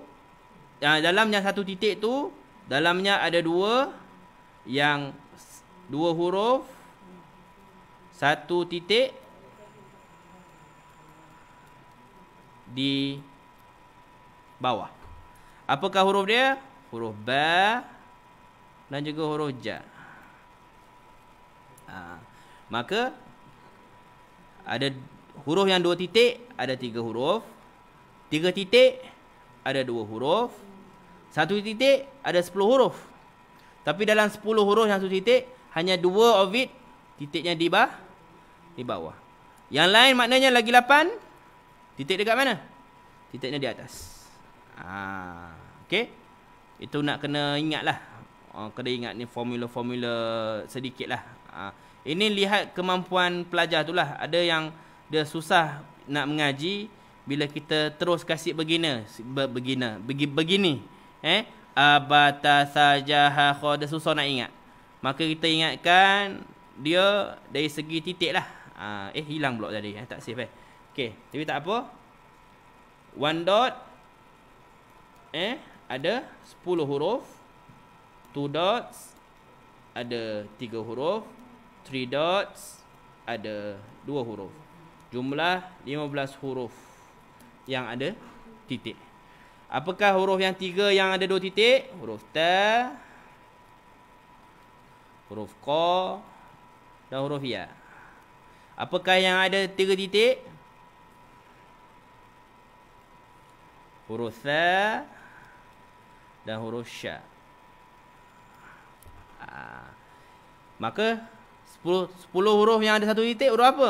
dalam yang 1 titik tu, dalamnya ada 2 huruf, 1 titik di bawah. Apakah huruf dia? Huruf ba dan juga huruf ja. Maka ada huruf yang 2 titik ada 3 huruf, 3 titik ada 2 huruf, 1 titik ada 10 huruf. Tapi dalam 10 huruf yang 1 titik, hanya 2 of it titiknya di bawah. Yang lain maknanya lagi 8 titik dekat mana? Titiknya di atas. Okey. Itu nak kena ingat lah. Kena ingat ni formula-formula sedikit lah. Ini lihat kemampuan pelajar tu lah. Ada yang dia susah nak mengaji bila kita terus kasih begini. Abata sajaha kho, dia susah nak ingat. Maka kita ingatkan dia dari segi titik lah. Hilang pula tadi. Tak save Okey, tapi tak apa. 1 dot ada 10 huruf. 2 dots ada 3 huruf. 3 dots ada 2 huruf. Jumlah 15 huruf yang ada titik. Apakah huruf yang 3 yang ada 2 titik? Huruf ta, huruf qa dan huruf ya. Apakah yang ada 3 titik? Huruf tha dan huruf sya. Maka 10 huruf yang ada 1 titik huruf apa?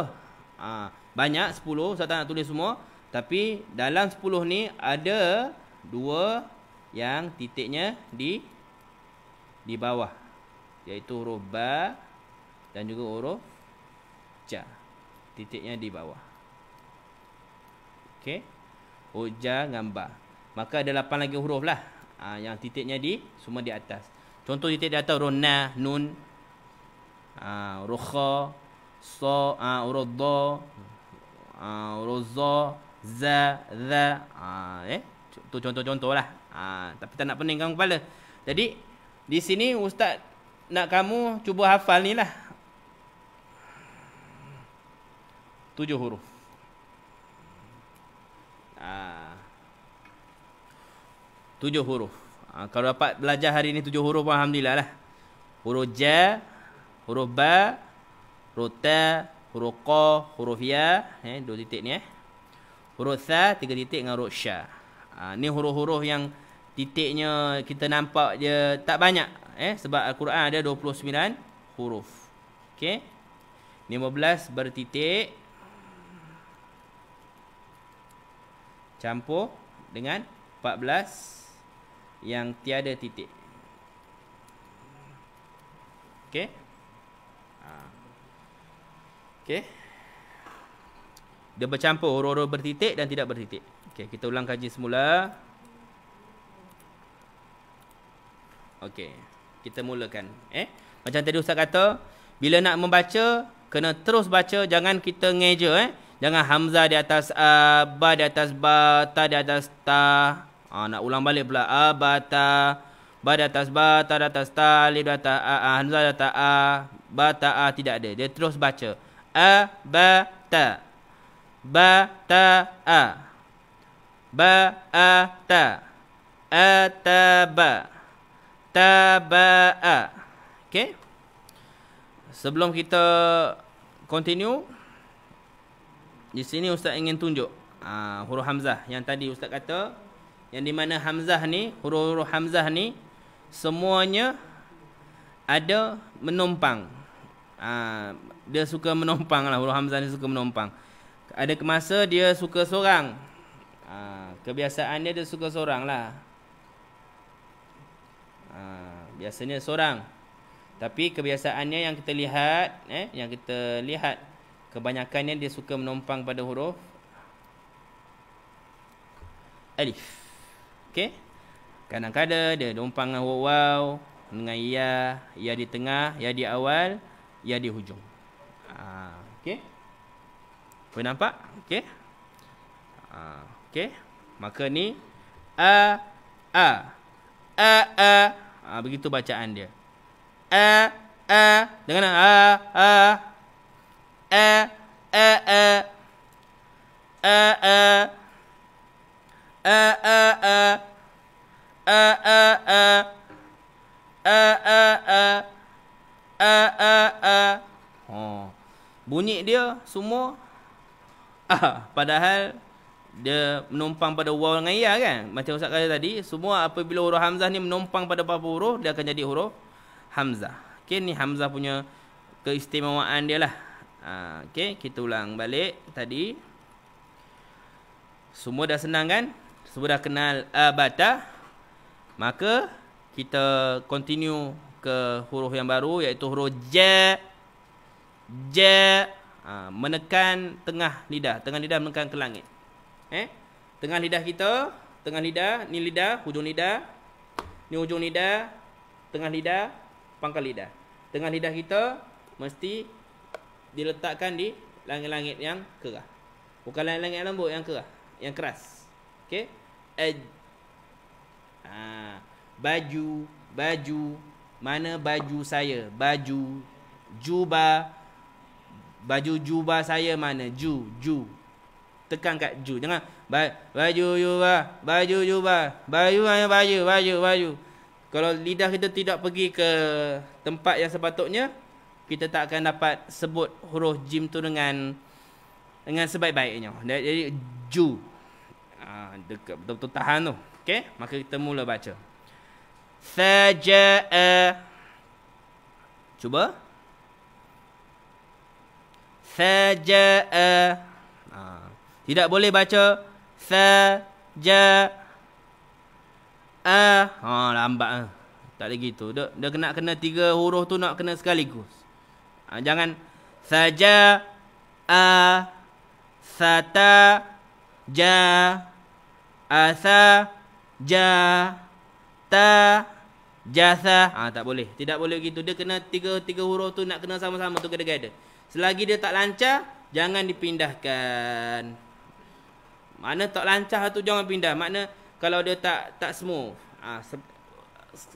Banyak 10, saya tak nak tulis semua. Tapi dalam 10 ni ada 2 yang titiknya di bawah, iaitu huruf ba dan juga huruf ja. Titiknya di bawah. Okey. Huruf ja dengan ba. Maka ada 8 lagi huruf lah. Yang titiknya semua di atas. Contoh titik di atas huruf na, nun, huruf kha, sa, huruf dha, huruf za, za, za. Itu contoh-contoh lah. Tapi tak nak peningkan kepala. Jadi di sini ustaz nak kamu cuba hafal ni lah. 7 huruf. 7 huruf. Kalau dapat belajar hari ni 7 huruf, alhamdulillah lah. Huruf ja, huruf ba, huruf ta, huruf qa, huruf ya, 2 titik ni Huruf tha 3 titik dengan huruf sya. Ni huruf-huruf yang titiknya kita nampak dia tak banyak, sebab Al-Quran ada 29 huruf. Okey. 15 bertitik campur dengan 14 yang tiada titik. Okey. Okey. Dia bercampur huruf-huruf bertitik dan tidak bertitik. Okey, kita ulang kaji semula. Okey, kita mulakan. Macam tadi Ustaz kata, bila nak membaca, kena terus baca, jangan kita ngeja. Jangan hamzah di atas a, ba di atas ba, ta di atas ta. Nak ulang balik pula. A, ba, ta. Ba di atas ba, ta di atas ta, alif di atas a, hamzah di atas a, ba, ta, a. Tidak ada. Dia terus baca. A, ba, ta. Ba, ta, a. Ba, a, ta. A, ta, ba. Ta, ba, a. Okey. Sebelum kita continue, di sini Ustaz ingin tunjuk huruf hamzah yang tadi Ustaz kata, yang di mana hamzah ni, huruf-huruf hamzah ni semuanya ada menumpang. Dia suka menumpang lah, huruf hamzah ni suka menumpang. Ada masa dia suka seorang. Kebiasaan dia suka seorang lah. Biasanya seorang. Tapi kebiasaannya yang kita lihat, kebanyakannya dia suka menumpang pada huruf alif. Okey? Kadang-kadang dia numpang dengan huruf waw, dengan ya di tengah, ya di awal, ya di hujung. Okey? Boleh nampak? Okey? Okey? Maka ni a. Begitu bacaan dia. Dengan bunyi dia semua padahal dia menumpang pada waw dengan ya kan. Macam Ustaz kata tadi, semua apabila huruf hamzah ni menumpang pada beberapa huruf, dia akan jadi huruf hamzah. Okey, ni hamzah punya keistimewaan dia lah. Okey, kita ulang balik tadi. Semua dah senang kan? Semua dah kenal bata. Maka kita continue ke huruf yang baru, iaitu huruf ja. Menekan tengah lidah menekan ke langit. Tengah lidah kita, tengah lidah, ni lidah, hujung lidah, ni hujung lidah, tengah lidah, pangkal lidah. Tengah lidah kita mesti diletakkan di langit-langit yang kerah. Bukan langit-langit yang lembut, yang kerah, yang keras. Okey? Baju. Mana baju saya? Baju. Jubah. Baju jubah saya mana? Ju. Tekan kat ju. Jangan baju jubah, baju. Kalau lidah kita tidak pergi ke tempat yang sepatutnya, kita tak akan dapat sebut huruf jim tu dengan sebaik-baiknya. Jadi ju. Dekat betul-betul tahan tu. Okey, maka kita mula baca. Saja'a. Cuba. Saja'a. Tidak boleh baca saja. Lambat. Tak ada gitu. Dia kena 3 huruf tu nak kena sekaligus. Jangan saja, sata, ja, asa, ja, ta, jasa. Tak boleh. Tidak boleh gitu. Dia kena 3 huruf tu nak kena sama-sama tu together. Selagi dia tak lancar, jangan dipindahkan. Makna tak lancar tu jangan pindah. Makna kalau dia tak smooth.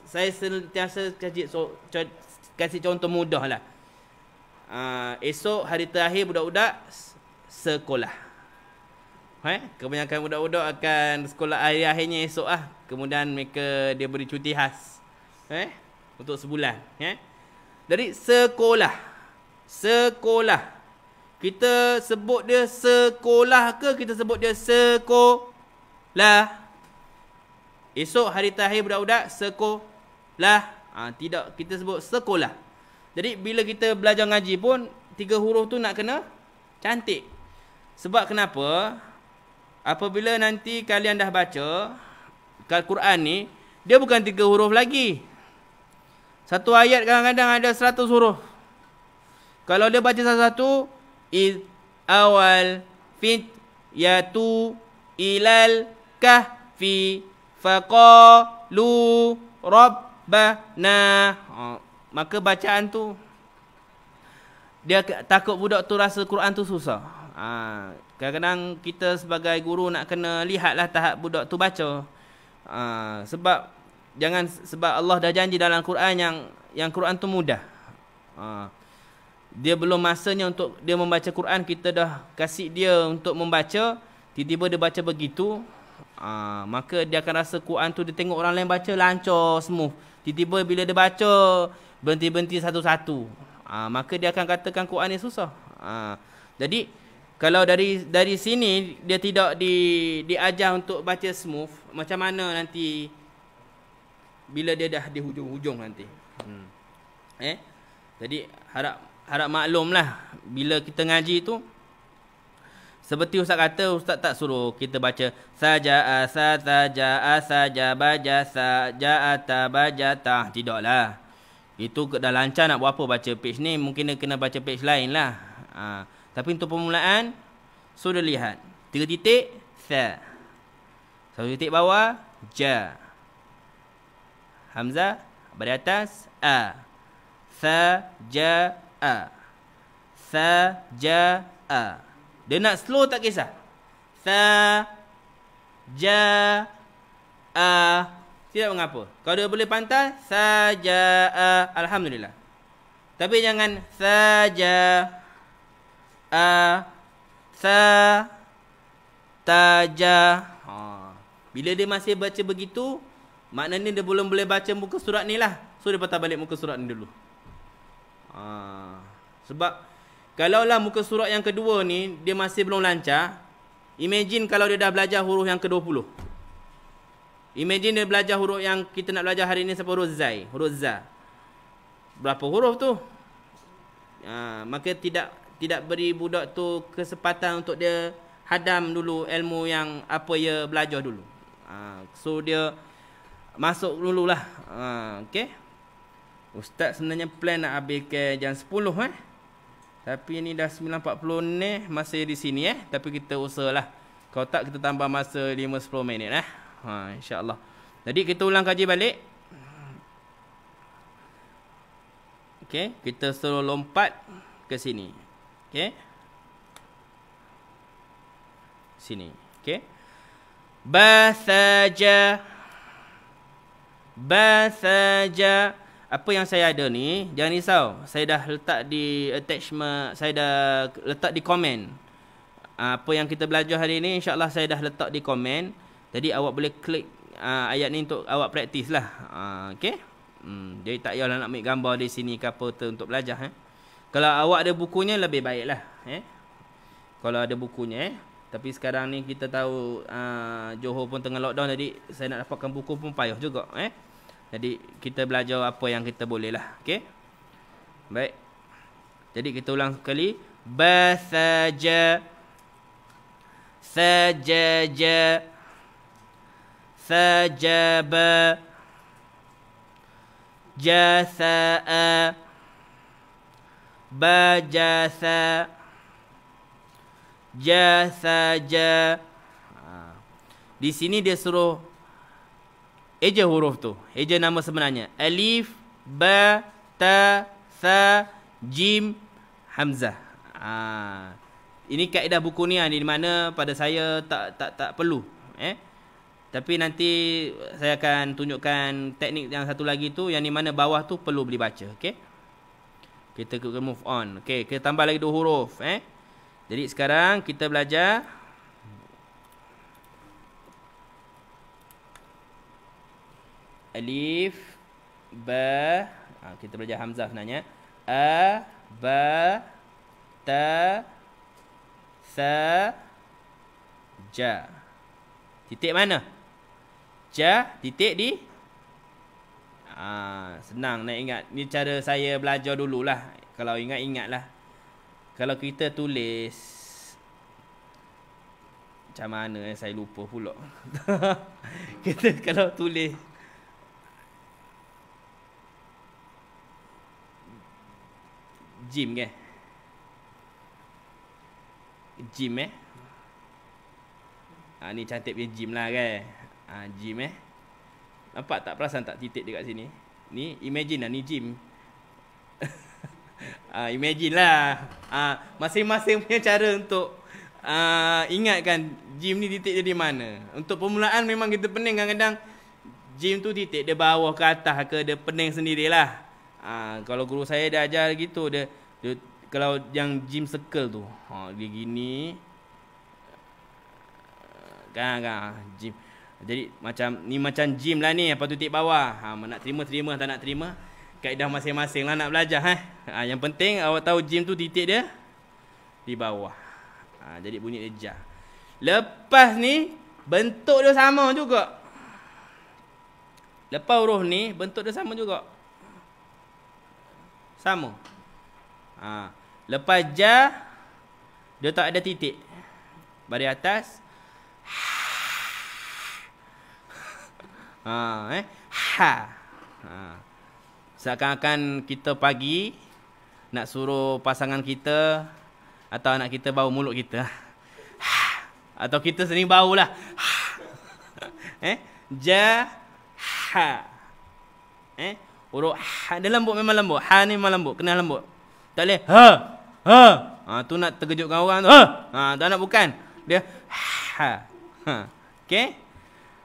Saya sentiasa kasih contoh mudah lah. Esok hari terakhir budak-budak sekolah. Kebanyakan budak-budak akan sekolah akhirnya esok kemudian mereka dia beri cuti khas untuk sebulan. Jadi sekolah. Kita sebut dia sekolah ke kita sebut dia sekolah? Esok hari terakhir budak-budak sekolah. Tidak, kita sebut sekolah. Jadi bila kita belajar ngaji pun 3 huruf tu nak kena cantik. Sebab kenapa? Apabila nanti kalian dah baca Al-Quran ni, dia bukan 3 huruf lagi. Satu ayat kadang-kadang ada 100 huruf. Kalau dia baca satu-satu, awal, fit, yatu, ilal, kahfi, faqalu, rabbana. Maka bacaan tu, dia takut budak tu rasa Quran tu susah. Kadang-kadang kita sebagai guru nak kena lihatlah tahap budak tu baca. Sebab Allah dah janji dalam Quran yang Quran tu mudah. Dia belum masanya untuk dia membaca Quran, kita dah kasih dia untuk membaca, tiba-tiba dia baca begitu, maka dia akan rasa Quran tu, dia tengok orang lain baca lancar, smooth. Tiba-tiba bila dia baca berhenti-berhenti satu-satu, maka dia akan katakan Quran ni susah. Jadi kalau dari sini dia tidak diajar untuk baca smooth, macam mana nanti bila dia dah di hujung-hujung nanti. Jadi harap maklumlah bila kita ngaji tu, seperti ustaz kata, ustaz tak suruh kita baca saja baja saja'ata bajata. Tidaklah. Itu dah lancar nak buat apa baca page ni, mungkin dia kena baca page lain lah. Tapi untuk permulaan, sudah lihat 3 titik sa, 1 titik bawah ja, hamzah bari atas a, saja'a, saja'a. Dia nak slow tak kisah, saja'a, tidak mengapa. Kalau dia boleh pantas, saja'a, alhamdulillah. Tapi jangan saja taja. Bila dia masih baca begitu, maknanya dia belum boleh baca muka surat ni lah. So dia patah balik muka surat ni dulu. Sebab kalaulah muka surat yang kedua ni dia masih belum lancar, imagine kalau dia dah belajar huruf yang ke-20. Imagine dia belajar huruf yang kita nak belajar hari ni sampai huruf zai, huruf za. Berapa huruf tu? Maka tidak beri budak tu kesempatan untuk dia hadam dulu ilmu yang apa dia belajar dulu. So dia masuk dululah. Okey. Ustaz sebenarnya plan nak habis ke jam 10 Tapi ni dah 9.40 ni masih di sini tapi kita usahalah. Kalau tak kita tambah masa 5-10 minit insya-Allah. Jadi kita ulang kaji balik. Okey, kita suruh lompat ke sini. Okey. Sini. Okey. Basaja. Apa yang saya ada ni, jangan risau. Saya dah letak di attachment, saya dah letak di komen. Apa yang kita belajar hari ni insya-Allah saya dah letak di komen. Jadi awak boleh klik ayat ni untuk awak praktis lah. Okey. Jadi tak payahlah nak ambil gambar di sini ke apa tu untuk belajar. Kalau awak ada bukunya lebih baiklah. Kalau ada bukunya. Tapi sekarang ni kita tahu Johor pun tengah lockdown, jadi saya nak dapatkan buku pun payah juga. Jadi kita belajar apa yang kita boleh lah. Okey. Baik. Jadi kita ulang sekali. Basaja, sajaja, sajaba, jasa'a, bajasa, jasaja. Di sini dia suruh eja huruf tu, eja nama sebenarnya. Alif, ba, ta, sa, jim, hamzah. Ini kaedah buku ni di mana pada saya tak perlu. Tapi nanti saya akan tunjukkan teknik yang satu lagi tu, yang di mana bawah tu perlu boleh baca. Okey. Kita move on. Okey, kita tambah lagi 2 huruf. Jadi sekarang kita belajar Alif, ba, kita belajar hamzah sebenarnya. A, ba, ta, sa, ja. Titik mana? Ja, titik di senang nak ingat. Ni cara saya belajar dululah. Kalau ingat-ingatlah. Kalau kita tulis macam mana saya lupa pula. Kita kalau tulis Jim ke? Jim ni cantik punya Jim lah kan. Jim nampak tak, perasan tak titik dekat sini? Ni imagine lah ni Jim. Imagine lah. Masing-masing punya cara untuk ingatkan Jim ni titik dia di mana. Untuk permulaan memang kita pening kadang-kadang Jim tu titik dia bawah ke atas ke, dia pening sendirilah. Kalau guru saya dah ajar gitu, dia kalau yang Jim circle tu, dia gini. Kan Jim. Jadi macam Jim lah ni, apa tu titik bawah. Nak terima, tak nak terima, kaedah masing-masing lah nak belajar. Yang penting awak tahu Jim tu titik dia di bawah. Jadi bunyi dia ja. Lepas ni bentuk dia sama juga. Lepas huruf ni bentuk dia sama juga. Sama. Lepas ja, dia tak ada titik. Baris atas. Seakan-akan kita pagi nak suruh pasangan kita atau anak kita bau mulut kita. Atau kita sendiri bau lah. Ja, ha. Huruf ha dia lembut, memang lembut. Ha ni memang lembut, kena lembut. Tak boleh ha. Tu nak terkejutkan orang tu. Tak nak, bukan. Dia ha. Okey.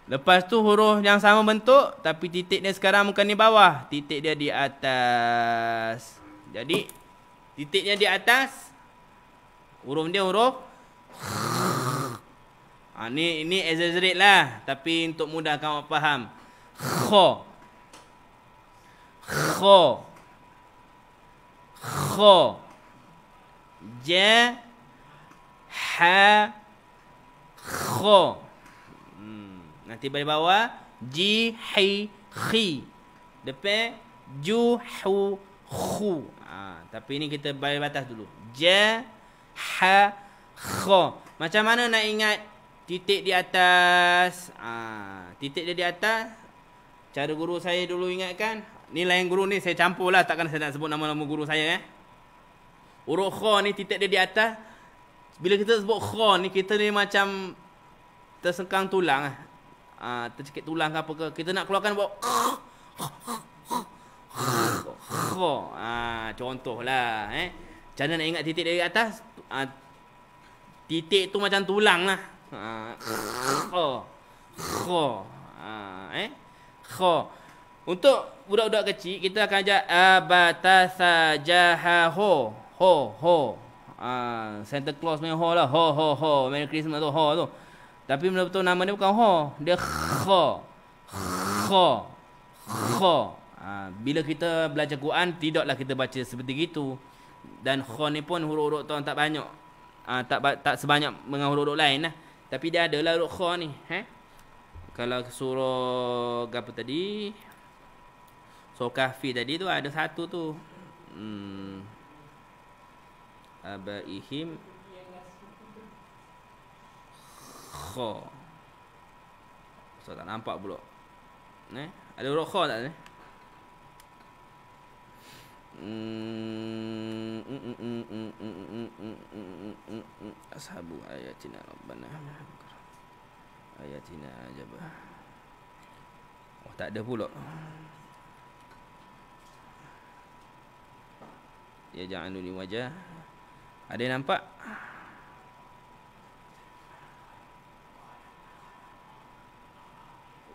Lepas tu huruf yang sama bentuk, tapi titik dia sekarang bukan di bawah, titik dia di atas. Jadi titiknya di atas. Huruf dia huruf ni exaggerate lah, tapi untuk mudahkan awak faham. Kha. Ja, ha, kha. Nanti balik bawah ji, hi, khi. Depan ju, hu, khu. Tapi ni kita balik batas dulu. Ja, ha, kha. Macam mana nak ingat titik di atas? Titik dia di atas. Cara guru saya dulu ingatkan. Ni lain guru ni saya campur lah, takkan saya nak sebut nama-nama guru saya Huruf kha ni titik dia di atas. Bila kita sebut kha ni, kita ni macam tersengkang tulang tercekik tulang ke apa ke. Kita nak keluarkan buat kha. Contohlah macam mana nak ingat titik dia di atas? Titik tu macam tulang lah. Kha. Untuk budak-budak kecil, kita akan ajar abatasa jaha ho. Santa Claus punya ho lah. Ho. Merry Christmas tu ho tu. Tapi betul-betul nama dia bukan ho. Dia kha. Bila kita belajar Quran, tidaklah kita baca seperti itu. Dan kha ni pun huruf-huruf tu tak banyak. Tak sebanyak dengan huruf-huruf lain lah. Tapi dia ada lah huruf kha ni. Kalau surah apa tadi? Surah Kahfi tadi tu ada satu tu. Abaihim kha. So tak nampak pula. Ada huruf kha tak ni? Ashabu ayatina rabbana ayatina ajaba. Tak ada pula. Ya ja'aluni wajah. Ada yang nampak?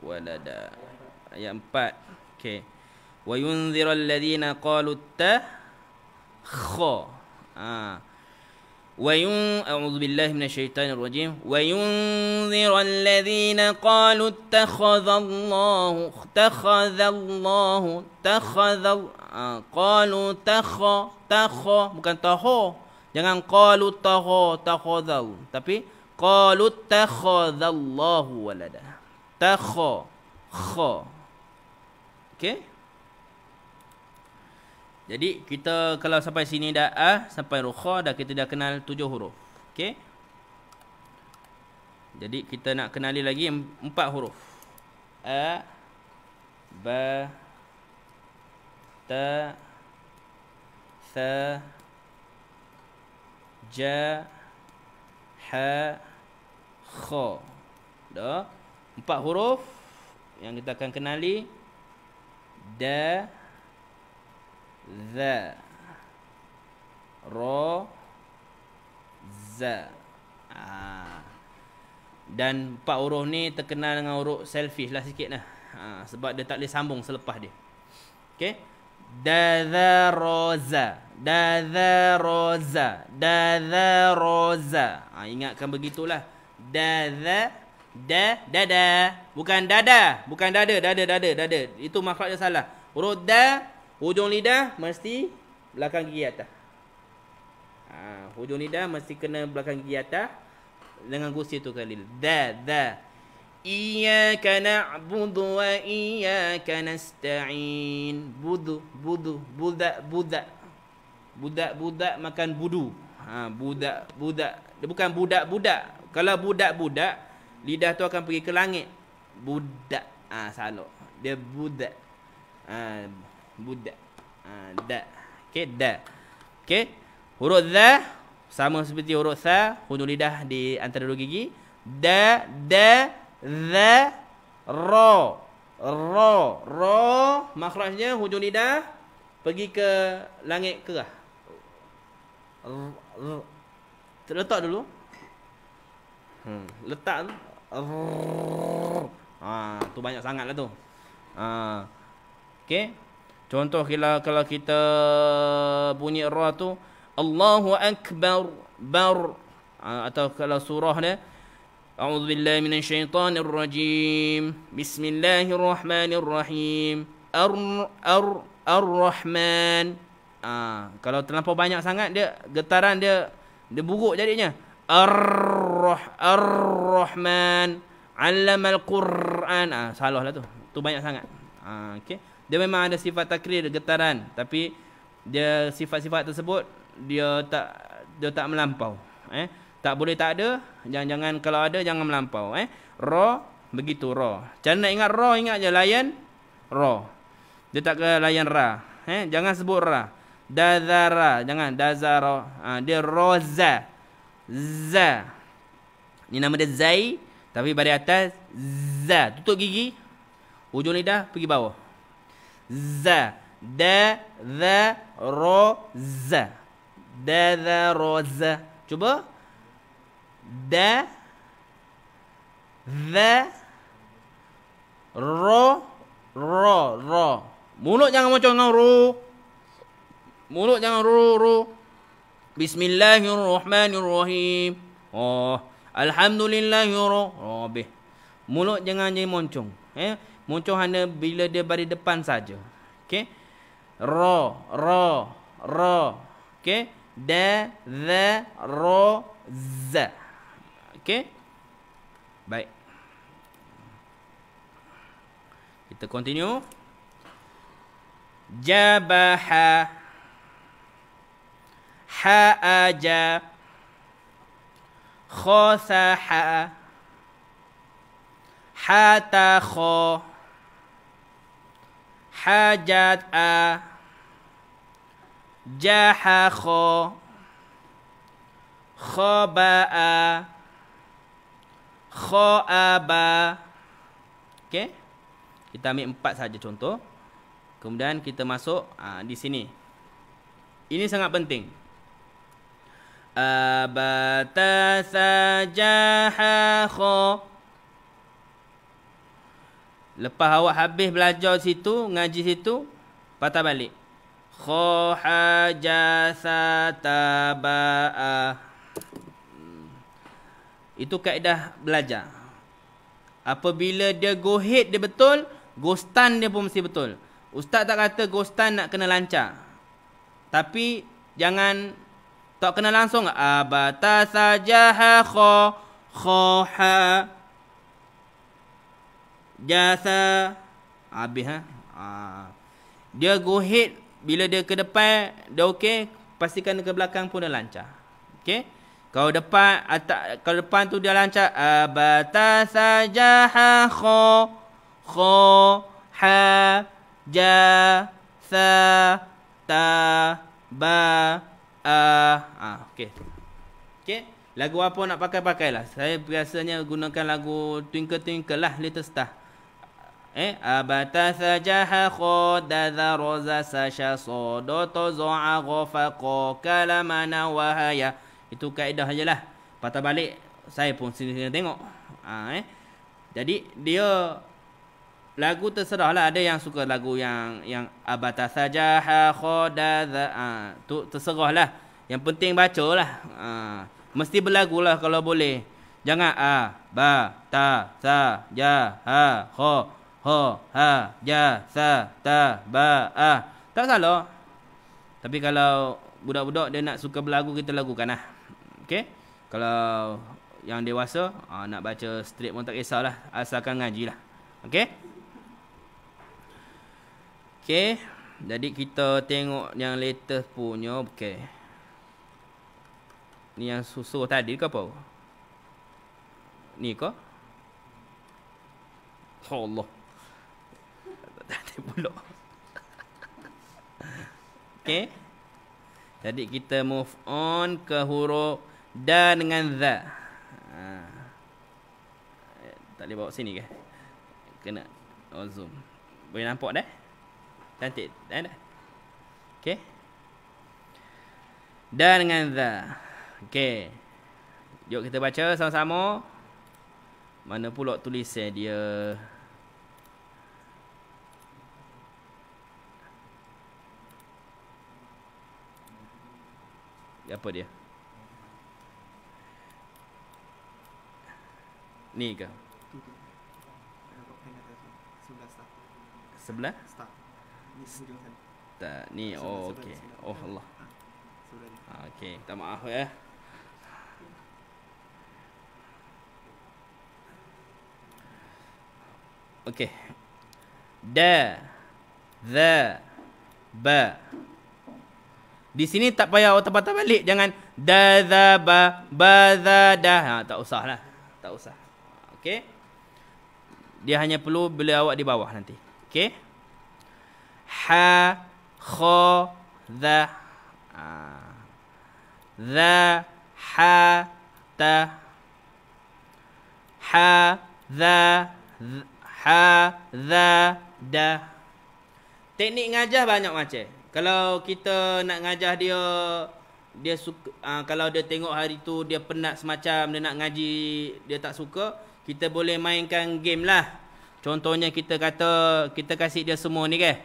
Walada. Ayat 4. Okey. Wa yunziral ladzina qalu ta kha. أعوذ بالله من الشيطان الرجيم وينذر الذين قالوا اتخذ الله قالوا تخ bukan taho, jangan qalu takhadhal, tapi qalu takhadhallahu walada. Takha kha. Okey. Jadi kita kalau sampai sini dah sampai rukha dah, kita dah kenal 7 huruf. Okey. Jadi kita nak kenali lagi 4 huruf. A, ba, ta, tha, ja, ha, kha. Dah 4 huruf yang kita akan kenali. Da, za, ra, za. Dan 4 huruf ni terkenal dengan huruf selfish lah sikit lah. Sebab dia tak boleh sambung selepas dia. Okey. Da, za, ra, za. Da, za, ra, za. Da, za, ra, za. Ingatkan begitulah. Da, za, da, dada. Bukan dada. Bukan dada. Itu makhraj dia salah. Huruf da, hujung lidah mesti belakang gigi atas. Hujung lidah mesti kena belakang gigi atas dengan gusi tu kali. Da. Iyyaka na'budu wa iyyaka nasta'in. Budak. Budak makan budu. Budak. Dia bukan budak. Kalau budak, lidah tu akan pergi ke langit. Budak. Salah. Dia budak. Budak. Da. Okey, da. Okey. Huruf za sama seperti huruf sa, hujung lidah di antara dua gigi. Da, za, ra. Makhrajnya hujung lidah pergi ke langit kerah. Letak dulu. Letak tu. Tu banyak sangatlah tu. Okey. Contoh kalau kita bunyi ra tu Allahu akbar bar, atau kalau surah dia A'udzubillahi minasyaitonirrajim. Bismillahirrahmanirrahim. Ar-Rahman. Kalau terlampau banyak sangat dia getaran dia buruk jadinya. Ar-Rahman. 'Allamal Qur'an. Salah lah tu. Tu banyak sangat. Okey. Dia memang ada sifat takrir, getaran, tapi dia sifat-sifat tersebut dia tak melampau. Tak boleh tak ada, jangan kalau ada jangan melampau. Ra begitu ra. Cara nak ingat ra, ingat je layan ra. Dia tak ke layan ra. Jangan sebut ra. Dazara, jangan dazara. Dia roza. Za. Ni nama dia zai, tapi baris atas za. Tutup gigi. Hujung lidah pergi bawah. Za. Da, za, ro, za. Da, za, ro, za. Cuba. Da, za, ro, ro. Mulut jangan macam dengan ro. Mulut jangan ro. Bismillahirrahmanirrahim. Alhamdulillahirrahmanirrahim. Mulut jangan jadi moncong. Moncong hanya bila dia baris depan saja. Okey. Ra. Okey. Da, za, ro, za. Okey. Baik. Kita continue. Jabaha. Ha'aja. Khosaha. Hatakho. Hajat'a. Jahakho. Khoba'a. Kho'aba. Okey. Kita ambil 4 saja contoh. Kemudian kita masuk di sini. Ini sangat penting. Abata sajahakho. Lepas awak habis belajar situ, ngaji situ, patah balik. Kho hajasa taba'a. Itu kaedah belajar. Apabila dia go head dia betul, go stand dia pun mesti betul. Ustaz tak kata go stand nak kena lancar. Tapi jangan tak kena langsung. Abata sajaha ha jasa. Habis dia go head, bila dia ke depan dia okey, pastikan ke belakang pun dia lancar. Okey? Kalau depan tu dia lancar. Abata sajaha ha ja sa ta ba okey. Okey, lagu apa nak pakailah. Saya biasanya gunakan lagu Twinkle Twinkle lah, Little Star. Abata sajaha khadadha roza sasha sodoto zo'a ghafaqo kalamana wahaya. Itu kaedah ajalah. Patah balik saya pun sini tengok. Jadi dia lagu terserah lah. Ada yang suka lagu yang abata sajaha khadadha, tu terserah lah. Yang penting baca lah. Mesti berlagu lah kalau boleh. Jangan ba ta sa ja ha kho ha ja sa ta ba tak salah. Tapi kalau budak-budak dia nak suka berlagu, kita lagukan lah. Okey. Kalau yang dewasa nak baca straight pun tak kisahlah, asalkan ngaji lah. Okey. Okey. Jadi kita tengok yang latest punya. Okey. Ni yang susu tadi ke apa? Ni ke? Allah. Tadi pula. Okey. Jadi kita move on ke huruf da dengan za. Tak boleh bawa sini ke? Kena zoom. Boleh nampak dah? Cantik dah. Okey. Da dengan za. Okey. Jom kita baca sama-sama. Mana pula tulisan dia? Apa dia? Ni ke? Sebelah? Tak, ni. Oh, okey. Oh Allah. Okey, minta maaf ya. Okey. Da, za, ba. Di sini tak payah otak-otak balik. Jangan da, za, ba, za, da. Tak usah lah. Tak usah. Okey. Dia hanya perlu bila awak di bawah nanti. Okey. Ha, kho, za. Za, ha, ta. Ha, za, ha, za, da. Teknik ngajar banyak macam. Kalau kita nak ngajar dia suka, kalau dia tengok hari tu dia penat semacam, dia nak ngaji dia tak suka, kita boleh mainkan game lah. Contohnya kita kata, kita kasih dia semua ni ke.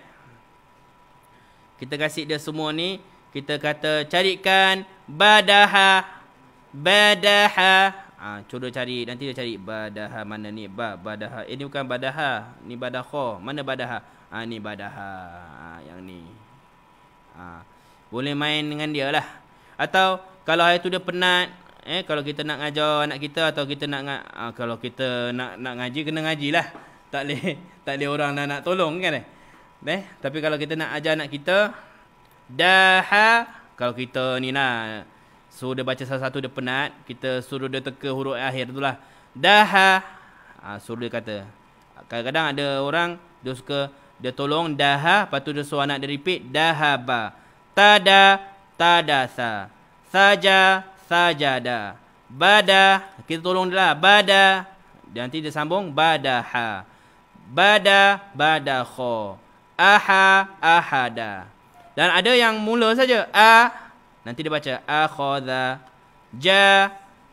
Kita kasih dia semua ni, kita kata carikan badaha. Cuba cari, nanti dia cari badaha mana ni, badaha. Ini bukan badaha, ni badakha. Mana badaha? Ni badaha. Yang ni. Boleh main dengan dia lah. Atau kalau hari tu dia penat, kalau kita nak ngajar anak kita, atau kita nak kalau kita nak ngaji, kena ngajilah. Tak boleh orang nak tolong kan. Tapi kalau kita nak ajar anak kita, daha, kalau kita ni nak suruh dia baca satu-satu dia penat, kita suruh dia teka huruf akhir tu lah. Daha, suruh dia kata. Kadang-kadang ada orang dia suka, dia tolong daha, lepas tu dia suruh anak dia repeat dahaba. Tada, tadasa. Saja, sajada. Bada, kita tolong dia lah, bada. Nanti dia sambung badaha. Bada, badakha. Aha, ahada. Dan ada yang mula saja nanti dia baca akhadha,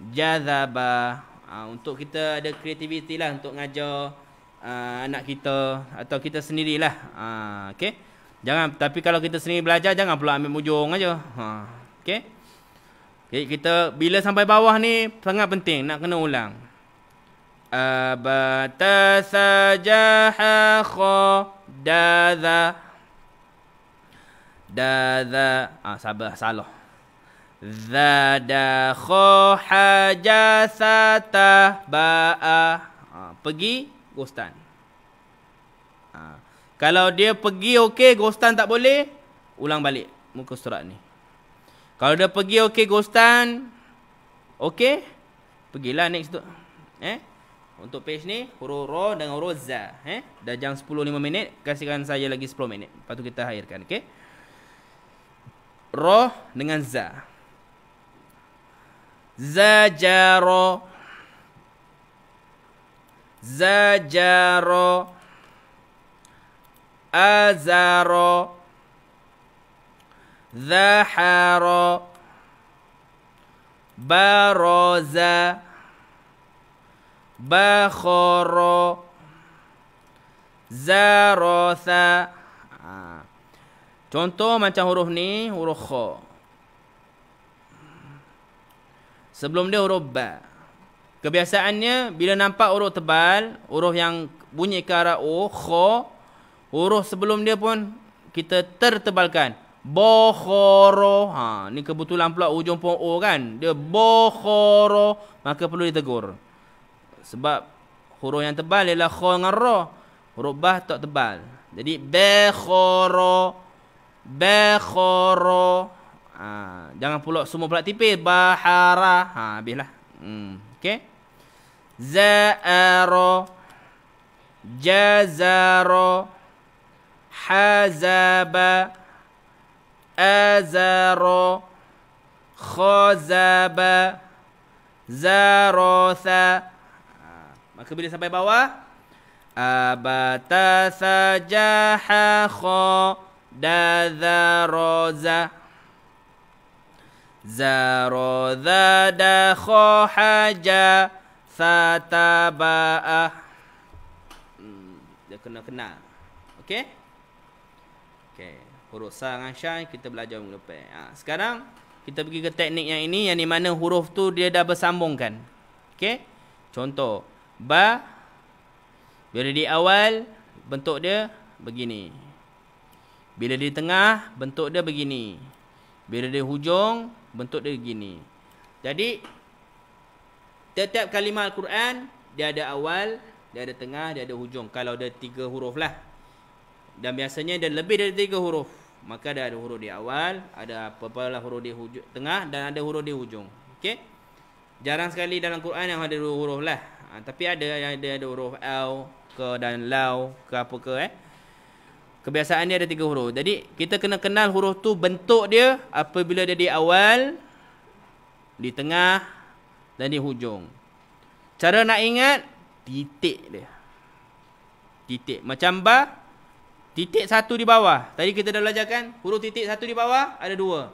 jazaba. Untuk kita ada kreativiti lah untuk ngajar anak kita atau kita sendirilah. Okey. Jangan, tapi kalau kita sendiri belajar, jangan pula ambil mujung aja. Okey. Okay, kita bila sampai bawah ni sangat penting nak kena ulang. Abata sajaha khadadha. Dadha. Sabar, salah. Zada khajasata ba'a. Pergi, ghostan. Kalau dia pergi okey, ghostan tak boleh, ulang balik muka surat ni. Kalau dia pergi okey, ghostan okey, pergilah next tu. Untuk page ni huruf ra dengan huruf za. Dah jam 10.05 minit, kasihkan saya lagi 10 minit. Lepas tu kita akhirkan, okey. Ra dengan za. Zajara. Zajara. Azara. Zahara. Baraza. Bakhara. Zaratha. Contoh macam huruf ni, huruf kha. Sebelum dia huruf ba. Kebiasaannya bila nampak huruf tebal, huruf yang bunyi ke arah o, kha, huruf sebelum dia pun kita tertebalkan. Bakhara. Ni kebetulan pula ujung pun o kan. Dia bakhara, maka perlu ditegur. Sebab huruf yang tebal ialah kha dengan ra. Huruf ba tak tebal. Jadi bakhara. Bakhara. Jangan pula semua pula tipis. Bahara. Habislah. Okey. Za'ara. Jazara. Hazaba. Azara. Khazaba. Zaratha. Maka bila sampai bawah, abata sajaha khadadharoza. Zarodha dakho haja sataba'ah. Dia kena-kena. Okey? Okey. Huruf sa dengan sya kita belajar minggu lepas. Sekarang kita pergi ke teknik yang ini, yang di mana huruf tu dia dah bersambungkan. Okey? Contoh, ba bila di awal bentuk dia begini. Bila di tengah bentuk dia begini. Bila di hujung bentuk dia begini. Jadi setiap kalimah Al-Quran dia ada awal, dia ada tengah, dia ada hujung. Kalau ada 3 huruf lah. Dan biasanya dia lebih dari 3 huruf. Maka dia ada huruf di awal, ada apa-apalah huruf di hujung, tengah, dan ada huruf di hujung. Okey? Jarang sekali dalam Quran yang ada 2 huruf lah. Tapi ada yang ada huruf au ke dan lau ke apa ke Kebiasaan dia ada 3 huruf. Jadi kita kena kenal huruf tu bentuk dia apabila dia di awal, di tengah dan di hujung. Cara nak ingat, titik dia. Titik. Macam ba, titik 1 di bawah. Tadi kita dah belajarkan huruf titik 1 di bawah ada 2.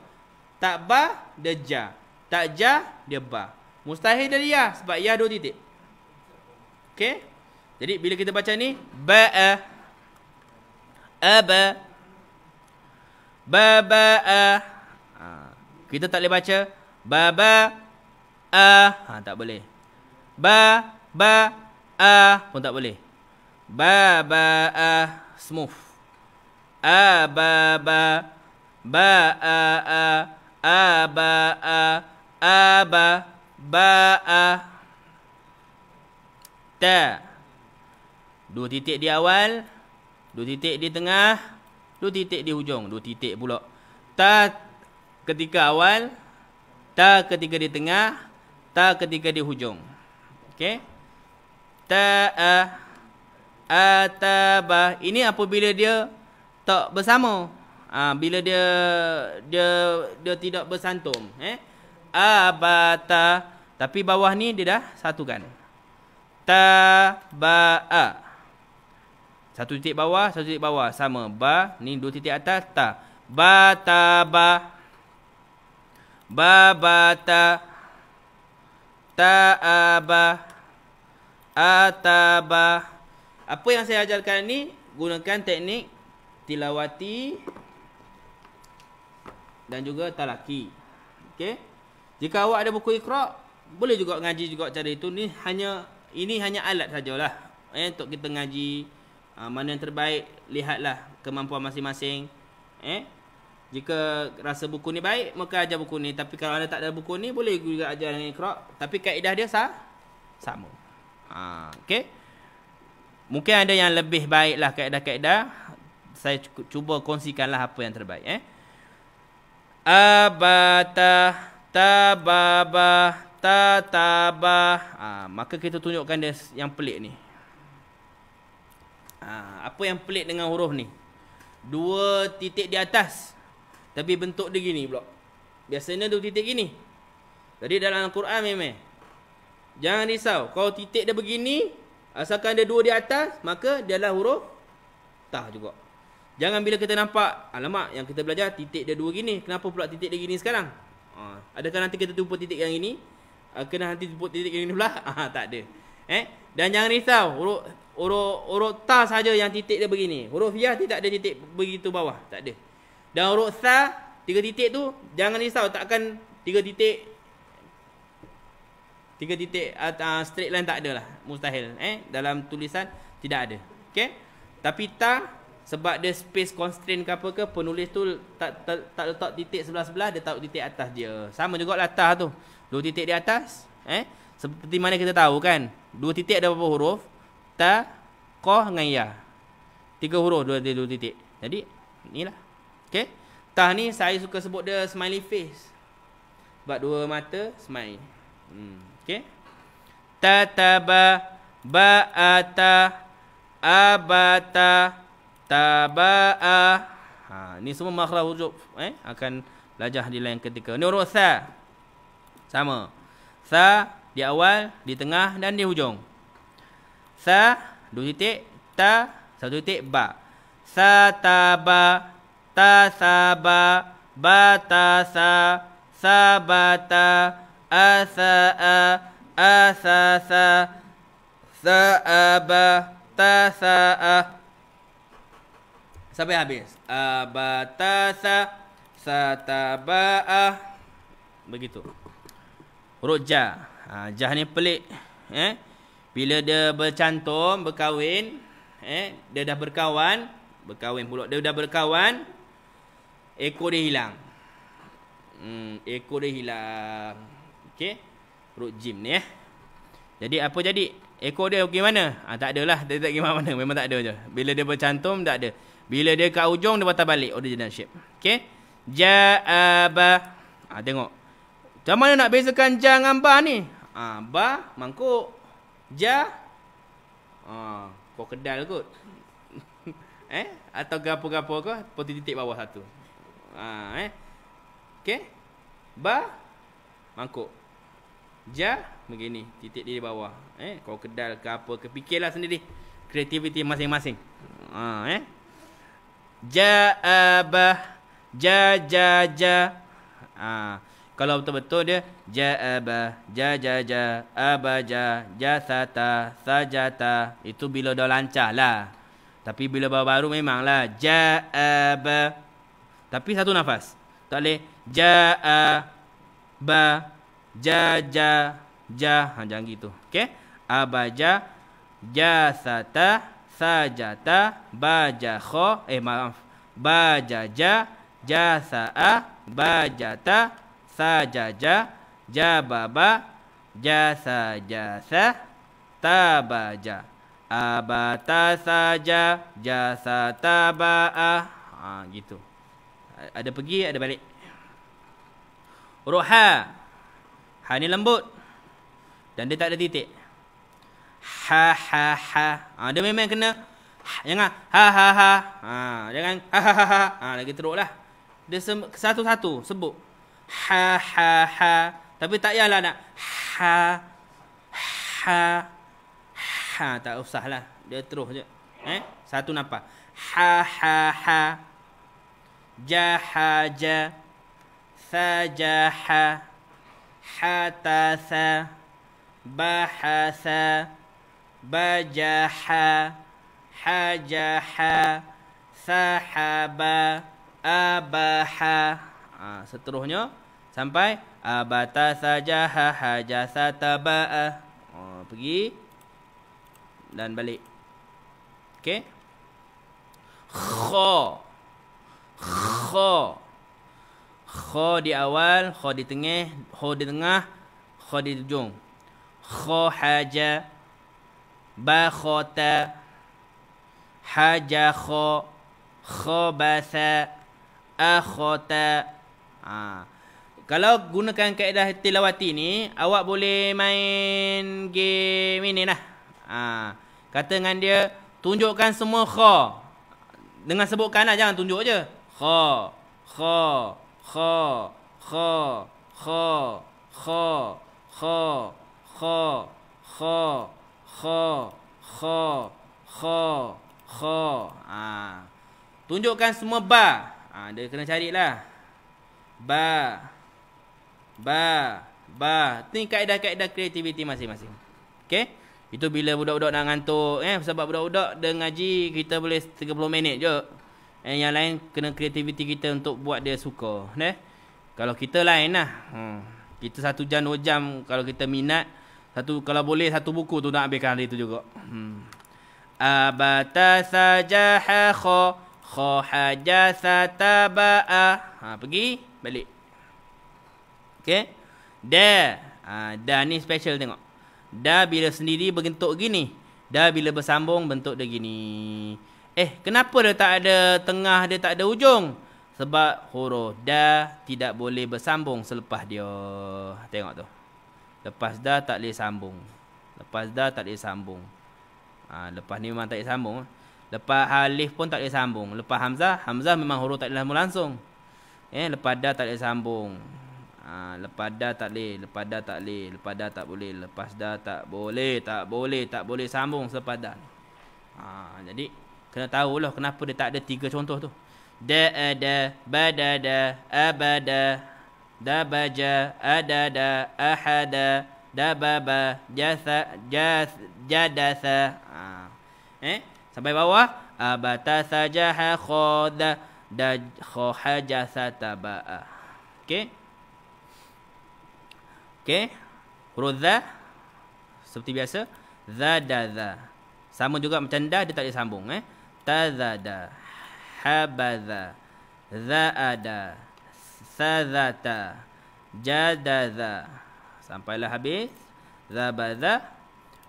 Tak ba, dia ja. Tak ja, dia ba. Mustahil dia ya sebab ya 2 titik. Okey? Jadi bila kita baca ni, ba'a, aba, baba'a. Kita tak boleh baca baba tak boleh. Ba pun tak boleh. Baba'a smooth. Ababa, ba'a, aba'a, aba, ba'a. Ta. 2 titik di awal, 2 titik di tengah, 2 titik di hujung, 2 titik pula. Ta ketika awal, ta ketika di tengah, ta ketika di hujung. Okey? Ta ataba. Ini apabila dia tak bersama. Bila dia tidak bersantum, abata. Tapi bawah ni dia dah satukan. Taba'a. 1 titik bawah, 1 titik bawah. Sama. Ba. Ni 2 titik atas. Ta. Bataba. Babata. Ta'aba. Ataba. Apa yang saya ajarkan ni, gunakan teknik tilawati dan juga talaki. Okey? Jika awak ada buku Iqra, boleh juga ngaji juga cara itu. Ini hanya alat sajalah untuk kita ngaji. Mana yang terbaik, lihatlah kemampuan masing-masing. Jika rasa buku ni baik, maka ajar buku ni. Tapi kalau anda tak ada buku ni, boleh juga ajar dengan Iqra. Tapi kaedah dia sama. Okey. Mungkin ada yang lebih baik lah kaedah-kaedah. Saya cuba kongsikanlah apa yang terbaik. Abata, tababa, tataba. Maka kita tunjukkan dia yang pelik ni. Apa yang pelik dengan huruf ni? 2 titik di atas, tapi bentuk dia gini pula. Biasanya 2 titik gini. Jadi dalam Al-Quran memang jangan risau. Kalau titik dia begini, asalkan ada 2 di atas, maka dia adalah huruf ta juga. Jangan bila kita nampak, alamak, yang kita belajar titik dia 2 gini, kenapa pula titik dia gini sekarang? Adakah nanti kita jumpa titik yang ini? Kena nanti jumpa titik yang ini pula? Tak ada. Dan jangan risau, huruf ta saja yang titik dia begini. Huruf ya tidak ada titik begitu bawah, tak ada. Dan huruf sa 3 titik tu jangan risau, takkan 3 titik straight line, tak ada lah, mustahil. Dalam tulisan tidak ada. Okey. Tapi ta, sebab dia space constraint ke apa ke, penulis tu tak letak titik sebelah-sebelah, dia taruh titik atas dia. Sama juga lah ta tu, 2 titik di atas. Seperti mana kita tahu kan, 2 titik ada berapa huruf? Ta, qaf dengan ya. 3 huruf 2 titik. Jadi inilah. Okey. Ta ni saya suka sebut dia smiley face. Sebab 2 mata smile. Okey. Tataba, ba'ata, abata, taba'a. Ni semua makhraj huruf akan belajar di lain ketika. Ni huruf sa. Sama. Sa di awal, di tengah dan di hujung. Sa 2 titik, ta 1 titik, ba. Sa taba, ta saba, ba ta sa, sabata, asa'a, asasa, sa'aba, tasa'a. Sampai habis. Abatasa, sataba'a. Begitu. Huruf ja. Jah ni pelik. Bila dia bercantum, berkahwin, dia dah berkawan pula. Dia dah berkawan, ekor dia hilang. Ekor dia hilang. Okey. Huruf jim ni Jadi apa jadi? Ekor dia bagaimana? Tak adalah, dia tak gimana. Memang tak ada je. Bila dia bercantum, tak ada. Bila dia kat hujung, dia patah balik original shape. Okey. Ja'aba. Tengok. Macam mana nak bezakan ja dengan ba ni? Ba mangkuk. Ja kau kedal kot. Atau gapo-gapo ke, titik bawah satu. Okey. Ba mangkuk. Ja begini, titik di bawah. Kau kedal ke apa ke, fikirlah sendiri. Kreativiti masing-masing. Ja'aba, ja. Kalau betul-betul dia ja'aba, ja, abaja, jasata, sajata. Itu bila dah lancar lah. Tapi bila baru-baru memanglah ja'aba. Tapi satu nafas. Tak boleh ja'aba, ja. Jangan gitu. Okey? Abaja, jasata, sajata, bajakho. Maaf. Bajaja, jasa'a, bajata, sajaja, jababa, jasa, tabaja, abata saja, jasa taba'a. Gitu. Ada pergi, ada balik. Huruf ha. Ha ni lembut. Dan dia tak ada titik. Ha. Dia memang kena. Jangan ha. Jangan ha. Lagi teruklah. Dia satu-satu sebut. Ha. Tapi tak payahlah nak ha. Tak usahlah. Dia terus je. Satu nafas. Ha. Jahaja, sajaha, hatasa, bahasa, bajaha, hajaha, sahaba, abaha. Seterusnya Sampai abata sajaha hajasata ba'a. Pergi dan balik. Okey. Kha. Kha. Kha di awal, kha di tengah, kha di ujung. Kha haja, ba khata, haja kha, khabasa, akhata. Kalau gunakan kaedah tilawati ni, awak boleh main game ini lah. Kata dengan dia, tunjukkan semua kha. Dengan sebutkan lah, jangan tunjuk je. Kha, kha, kha, kha, kha, kha, kha, kha, kha, kha, kha, kha, kha. Tunjukkan semua ba. Dia kena carilah. Ba. Ini kaedah-kaedah kreativiti masing-masing. Okey? Itu bila budak-budak nak ngantuk. Sebab budak-budak dia ngaji, kita boleh 30 minit je. Yang lain kena kreativiti kita untuk buat dia suka. Kalau kita lain lah. Kita 1 jam, 2 jam kalau kita minat. Kalau boleh 1 buku tu nak habiskan hari tu juga. Abata sajaha kha, kha hajasata ba'a. Pergi, balik. Okey. Da. Da ni special tengok. Da bila sendiri berbentuk gini. Da bila bersambung bentuk dia gini. Kenapa dia tak ada tengah, dia tak ada ujung? Sebab huruf da tidak boleh bersambung selepas dia. Tengok tu. Lepas da tak boleh sambung. Lepas da tak boleh sambung. Lepas ni memang tak boleh sambung. Lepas alif pun tak boleh sambung. Lepas hamzah, hamzah memang huruf tak boleh sambung langsung. Lepas da tak boleh sambung. Lepas da tak boleh, lepas da tak boleh, lepas da tak boleh, lepas da tak boleh sambung selepas da. Jadi kena tahulah kenapa dia tak ada 3 contoh tu. Da ada, badada, abada, dabaja, adada, ahada, dababa, jadasa. Sampai bawah. Abata sajaha khoda, da khojasata ba'a. Okey. Okey. Huruf za seperti biasa. Zadaza. Sama juga macam da, dia tak boleh sambung. Tazada, habaza, zaada, sazata, jadaza. Sampailah habis. Zabaza,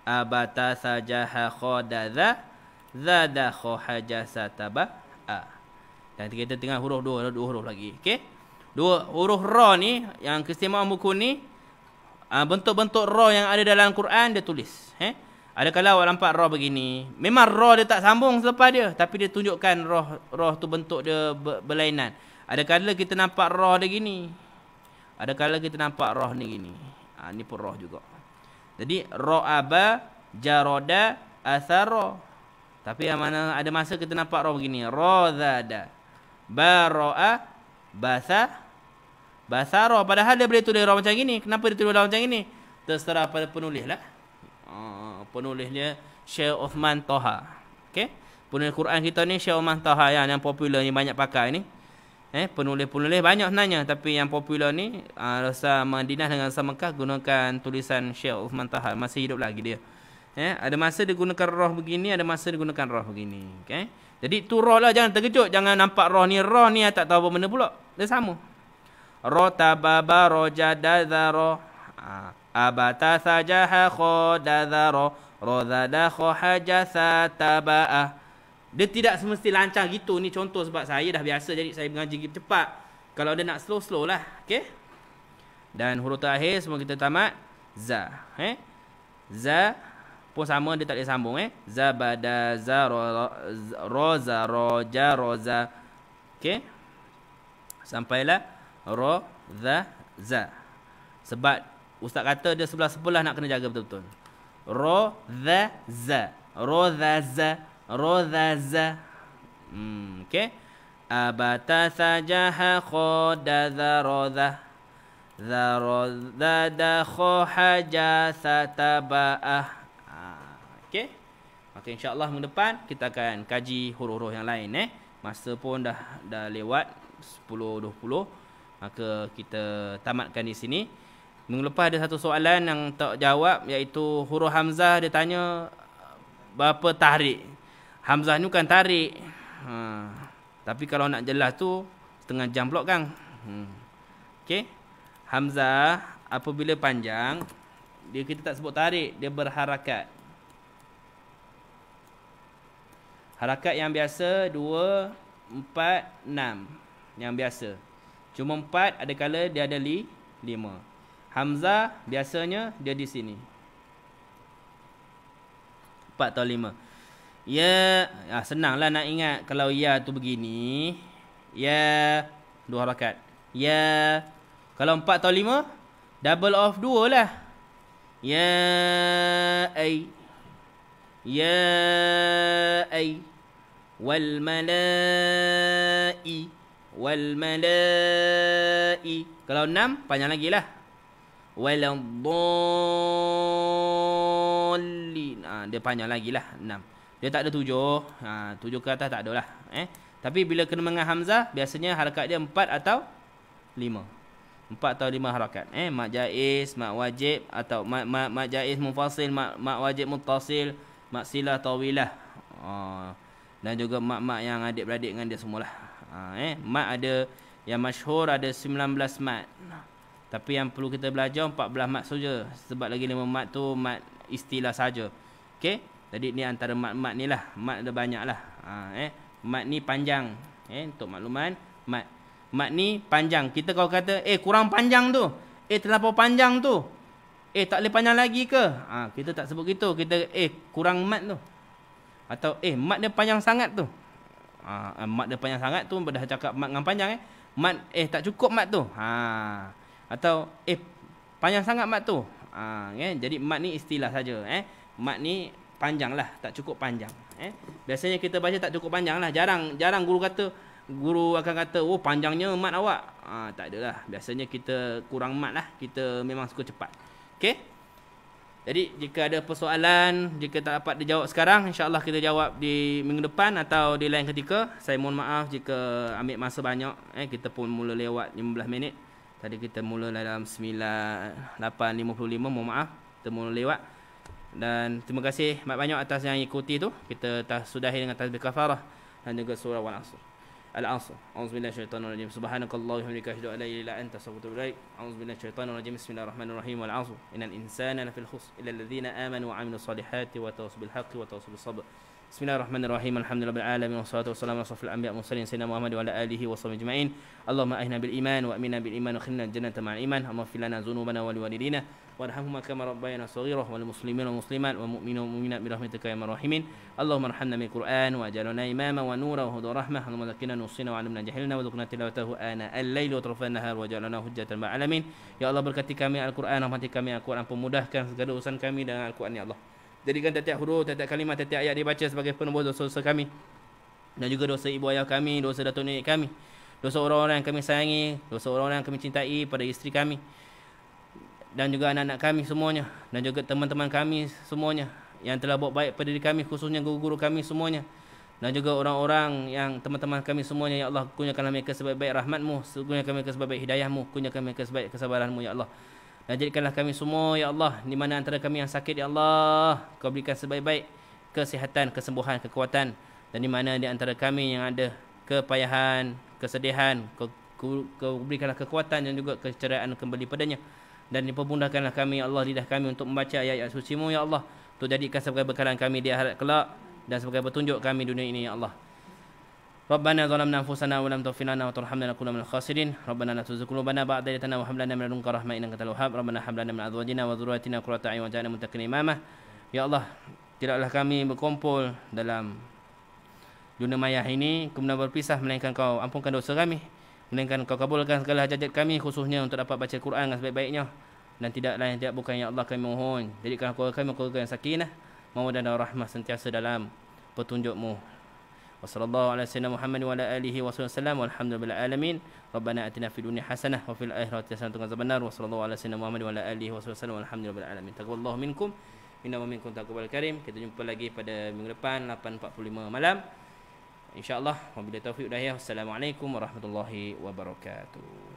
abata sajaha khodaza, zada khojasata ba'a. Dan kita tengah huruf 2 huruf lagi. Okey. 2 huruf ra ni, yang keistimewaan buku ni, bentuk-bentuk ra yang ada dalam Quran dia tulis. Ada kala awak nampak ra begini, memang ra dia tak sambung selepas dia, tapi dia tunjukkan ra tu bentuk dia berlainan. Ada kala kita nampak ra dia gini. Ada kala kita nampak ra ni gini. Ni pun ra juga. Jadi ra'aba, jarada, asara. Tapi yang mana ada masa kita nampak ra begini. Razada, bara'a, basara. Padahal dia boleh tulis ra macam gini. Kenapa dia tulis ra macam gini? Terserah pada penulis lah. Penulisnya Syekh Uthman Taha. Okey. Penulis Quran kita ni Syekh Uthman Taha yang popular ni, banyak pakai ni. Penulis-penulis banyak sebenarnya, tapi yang popular ni rasa Madinah dengan rasa Mekah gunakan tulisan Syekh Uthman Taha. Masih hidup lagi dia. Ada masa dia gunakan roh begini, ada masa dia gunakan roh begini. Okey. Jadi tu roh lah, jangan terkejut, jangan nampak roh ni tak tahu apa benda pula. Dia sama. Ra tababa rajada dzara. Abata sajaha khodadzara, rozada khojasa taba'a. Dia tidak semesti lancar gitu. Ni contoh sebab saya dah biasa, jadi saya mengaji cepat. Kalau dia nak slow lah. Okey. Dan huruf terakhir semua kita tamat. Za. Za pun sama, dia tak boleh sambung. Zabada, roza, roja, roza. Okey. Sampailah ro, za. Sebab ustaz kata dia sebelah-sebelah, nak kena jaga betul-betul. Ro, za. Ro, za. Rozaza. Okey. Abata sajaha khodaza roza, zarozada khohaja sataba'ah. Okey. Maka insya-Allah minggu depan kita akan kaji huruf-huruf yang lain. Masa pun dah lewat 10.20. Maka kita tamatkan di sini. Minggu lepas ada satu soalan yang tak jawab, iaitu huruf hamzah. Dia tanya berapa tahrik. Hamzah ni bukan tarik. Tapi kalau nak jelas tu setengah jam pula Kang. Okey. Hamzah apabila panjang, dia kita tak sebut tarik, dia berharakat. Harakat yang biasa 2, 4, 6. Yang biasa. Cuma 4 ada kala dia ada 5. Hamzah biasanya dia di sini. 4 atau 5. Ya, senanglah nak ingat. Kalau ya tu begini, ya 2 harakat. Ya. Kalau 4 atau 5, double of 2 lah. Ya ay. Ya ay. Wal malai. Wal malai. Kalau 6, panjang lagi lah. Waladdallin. Dia panjang lagi lah 6. Dia tak ada 7. 7 ke atas tak ada lah. Tapi bila kena dengan hamzah, biasanya harakat dia 4 atau 5. 4 atau 5 harakat. Mak jaiz, mak wajib, atau mak jaiz mufasil, mak wajib muttasil, mak silah tawilah. Dan juga mak yang adik-beradik dengan dia semualah. Mat ada yang masyhur ada 19 mat. Tapi yang perlu kita belajar 14 mat saja. Sebab lagi 5 mat tu mat istilah saja. Okey? Jadi ni antara mat-mat ni lah. Mat ada banyak lah. Mat ni panjang. Untuk makluman, mat. Mat ni panjang. Kita kalau kata, kurang panjang tu. Terlampau panjang tu. Tak boleh panjang lagi ke? Kita tak sebut gitu. Kita, kurang mat tu. Atau, mat dia panjang sangat tu. Mat dia panjang sangat tu, dah cakap mat dengan panjang. Mat, tak cukup mat tu. Atau, panjang sangat mat tu. Jadi, mat ni istilah saja. Mat ni panjang lah, tak cukup panjang. Biasanya kita baca tak cukup panjang lah. Jarang guru akan kata, oh panjangnya mat awak. Tak adalah. Biasanya kita kurang mat lah. Kita memang suka cepat. Okey? Jadi jika ada persoalan, jika tak dapat dijawab sekarang, insya-Allah kita jawab di minggu depan atau di lain ketika. Saya mohon maaf jika ambil masa banyak. Kita pun mula lewat 15 minit. Tadi kita mula dalam 8.55, mohon maaf. Kita mula lewat. Dan terima kasih banyak atas yang ikuti tu. Kita sudahi dengan tasbih kafarah dan juga surah Al-Asr. Al-Asr. Auzubillahi minasyaitonirrajim. Subhanakallahumma wa bihamdika asyhadu an la ilaha illa anta astaghfiruka wa atubu ilaik. Auzubillahi minasyaitonirrajim. Bismillahirrahmanirrahim. Wal-'asr. Innal insana lafil khusr illa alladhina amanu wa 'amilus solihati wa tawassaw bil haqqi wa tawassaw bis sabr. Bismillahirrahmanirrahim. Alhamdulillahil alamin wassalatu wassalamu ala asrofil anbiya' mursalin sayyidina Muhammad wa ala alihi wa sahbihi ajma'in. Allahumma ahina bil iman wa aminna bil iman wa khilna jannata ma'al iman. Allahumma fil lana dhunubana wa liwalidina warhamhuma kama rabbayana shaghira wal muslimina wal muslimat wal mu'minina wal mu'minat bi rahmatika ya arhamar rahimin. Allahumma arhamna bil Qur'an wa jalna imama wa nura wa huda rahmah. Allahumma zakkina nusina wa 'allimna jahilna wa dhukna tilawatahu ana al-laili wa atrafan nahar wa jalna hujjatan ba'al alamin. Ya Allah, berkati kami Al-Qur'an, rahmati kami Al-Qur'an, pemudahkan segala urusan kami dengan Al-Qur'an ya Allah. Jadikan tiap-tiap huruf, tiap-tiap kalimat, tiap-tiap ayat dibaca sebagai penebus dosa-dosa kami. Dan juga dosa ibu ayah kami, dosa datuk nenek kami. Dosa orang-orang yang kami sayangi, dosa orang-orang yang kami cintai pada isteri kami. Dan juga anak-anak kami semuanya. Dan juga teman-teman kami semuanya. Yang telah buat baik pada diri kami, khususnya guru-guru kami semuanya. Dan juga orang-orang yang teman-teman kami semuanya. Ya Allah, kurniakanlah mereka sebaik-baik rahmat-Mu. Kurniakan mereka sebaik-baik hidayah-Mu. Kurniakan mereka sebaik kesabaran-Mu, Ya Allah. Dan jadikanlah kami semua, Ya Allah, di mana antara kami yang sakit, Ya Allah, Kau berikan sebaik-baik kesihatan, kesembuhan, kekuatan. Dan di mana di antara kami yang ada kepayahan, kesedihan, Kau berikanlah kekuatan dan juga keceriaan kembali padanya. Dan dipermudahkanlah kami, Ya Allah, lidah kami untuk membaca ayat-ayat suci-Mu, Ya Allah, untuk jadikan sebagai bekalan kami di akhirat kelak dan sebagai petunjuk kami dunia ini, Ya Allah. Rabbana zalamna anfusana wa lam taghfir lana wa tarhamna lanakunanna minal khasirin. Rabbana la tuzigh qulubana ba'da idh hadaytana wa hab lana min ladunka rahmah innaka antal wahhab. Rabbana hab lana min azwajina wa dhurriyyatina qurrata a'yun waj'alna lil muttaqina imama. Ya Allah, tidaklah kami berkumpul dalam dunia maya ini kemudian berpisah melainkan Kau ampunkan dosa kami, melainkan Kau kabulkan segala hajat kami, khususnya untuk dapat baca Quran dengan sebaik-baiknya. Dan tidak lain tidak bukan, Ya Allah, kami mohon jadikan keluarga kami keluarga yang sakinah, mawaddah dan rahmah sentiasa dalam petunjuk-Mu. Wassallallahu ala sayyidina Muhammad wa ala alihi wa sallam walhamdulillahi alamin. Rabbana atina fid dunya hasanah wa fil akhirati hasanah wa qina adzabannar. Wassallallahu ala sayyidina Muhammad wa ala alihi wa sallam walhamdulillahi alamin. Taqabbalallahu minkum inna wa minkum taqabbal karim. Kita jumpa lagi pada minggu depan 8.45 malam insyaallah. Wabillahi taufiq wa hidayah. Wassalamualaikum warahmatullahi wabarakatuh.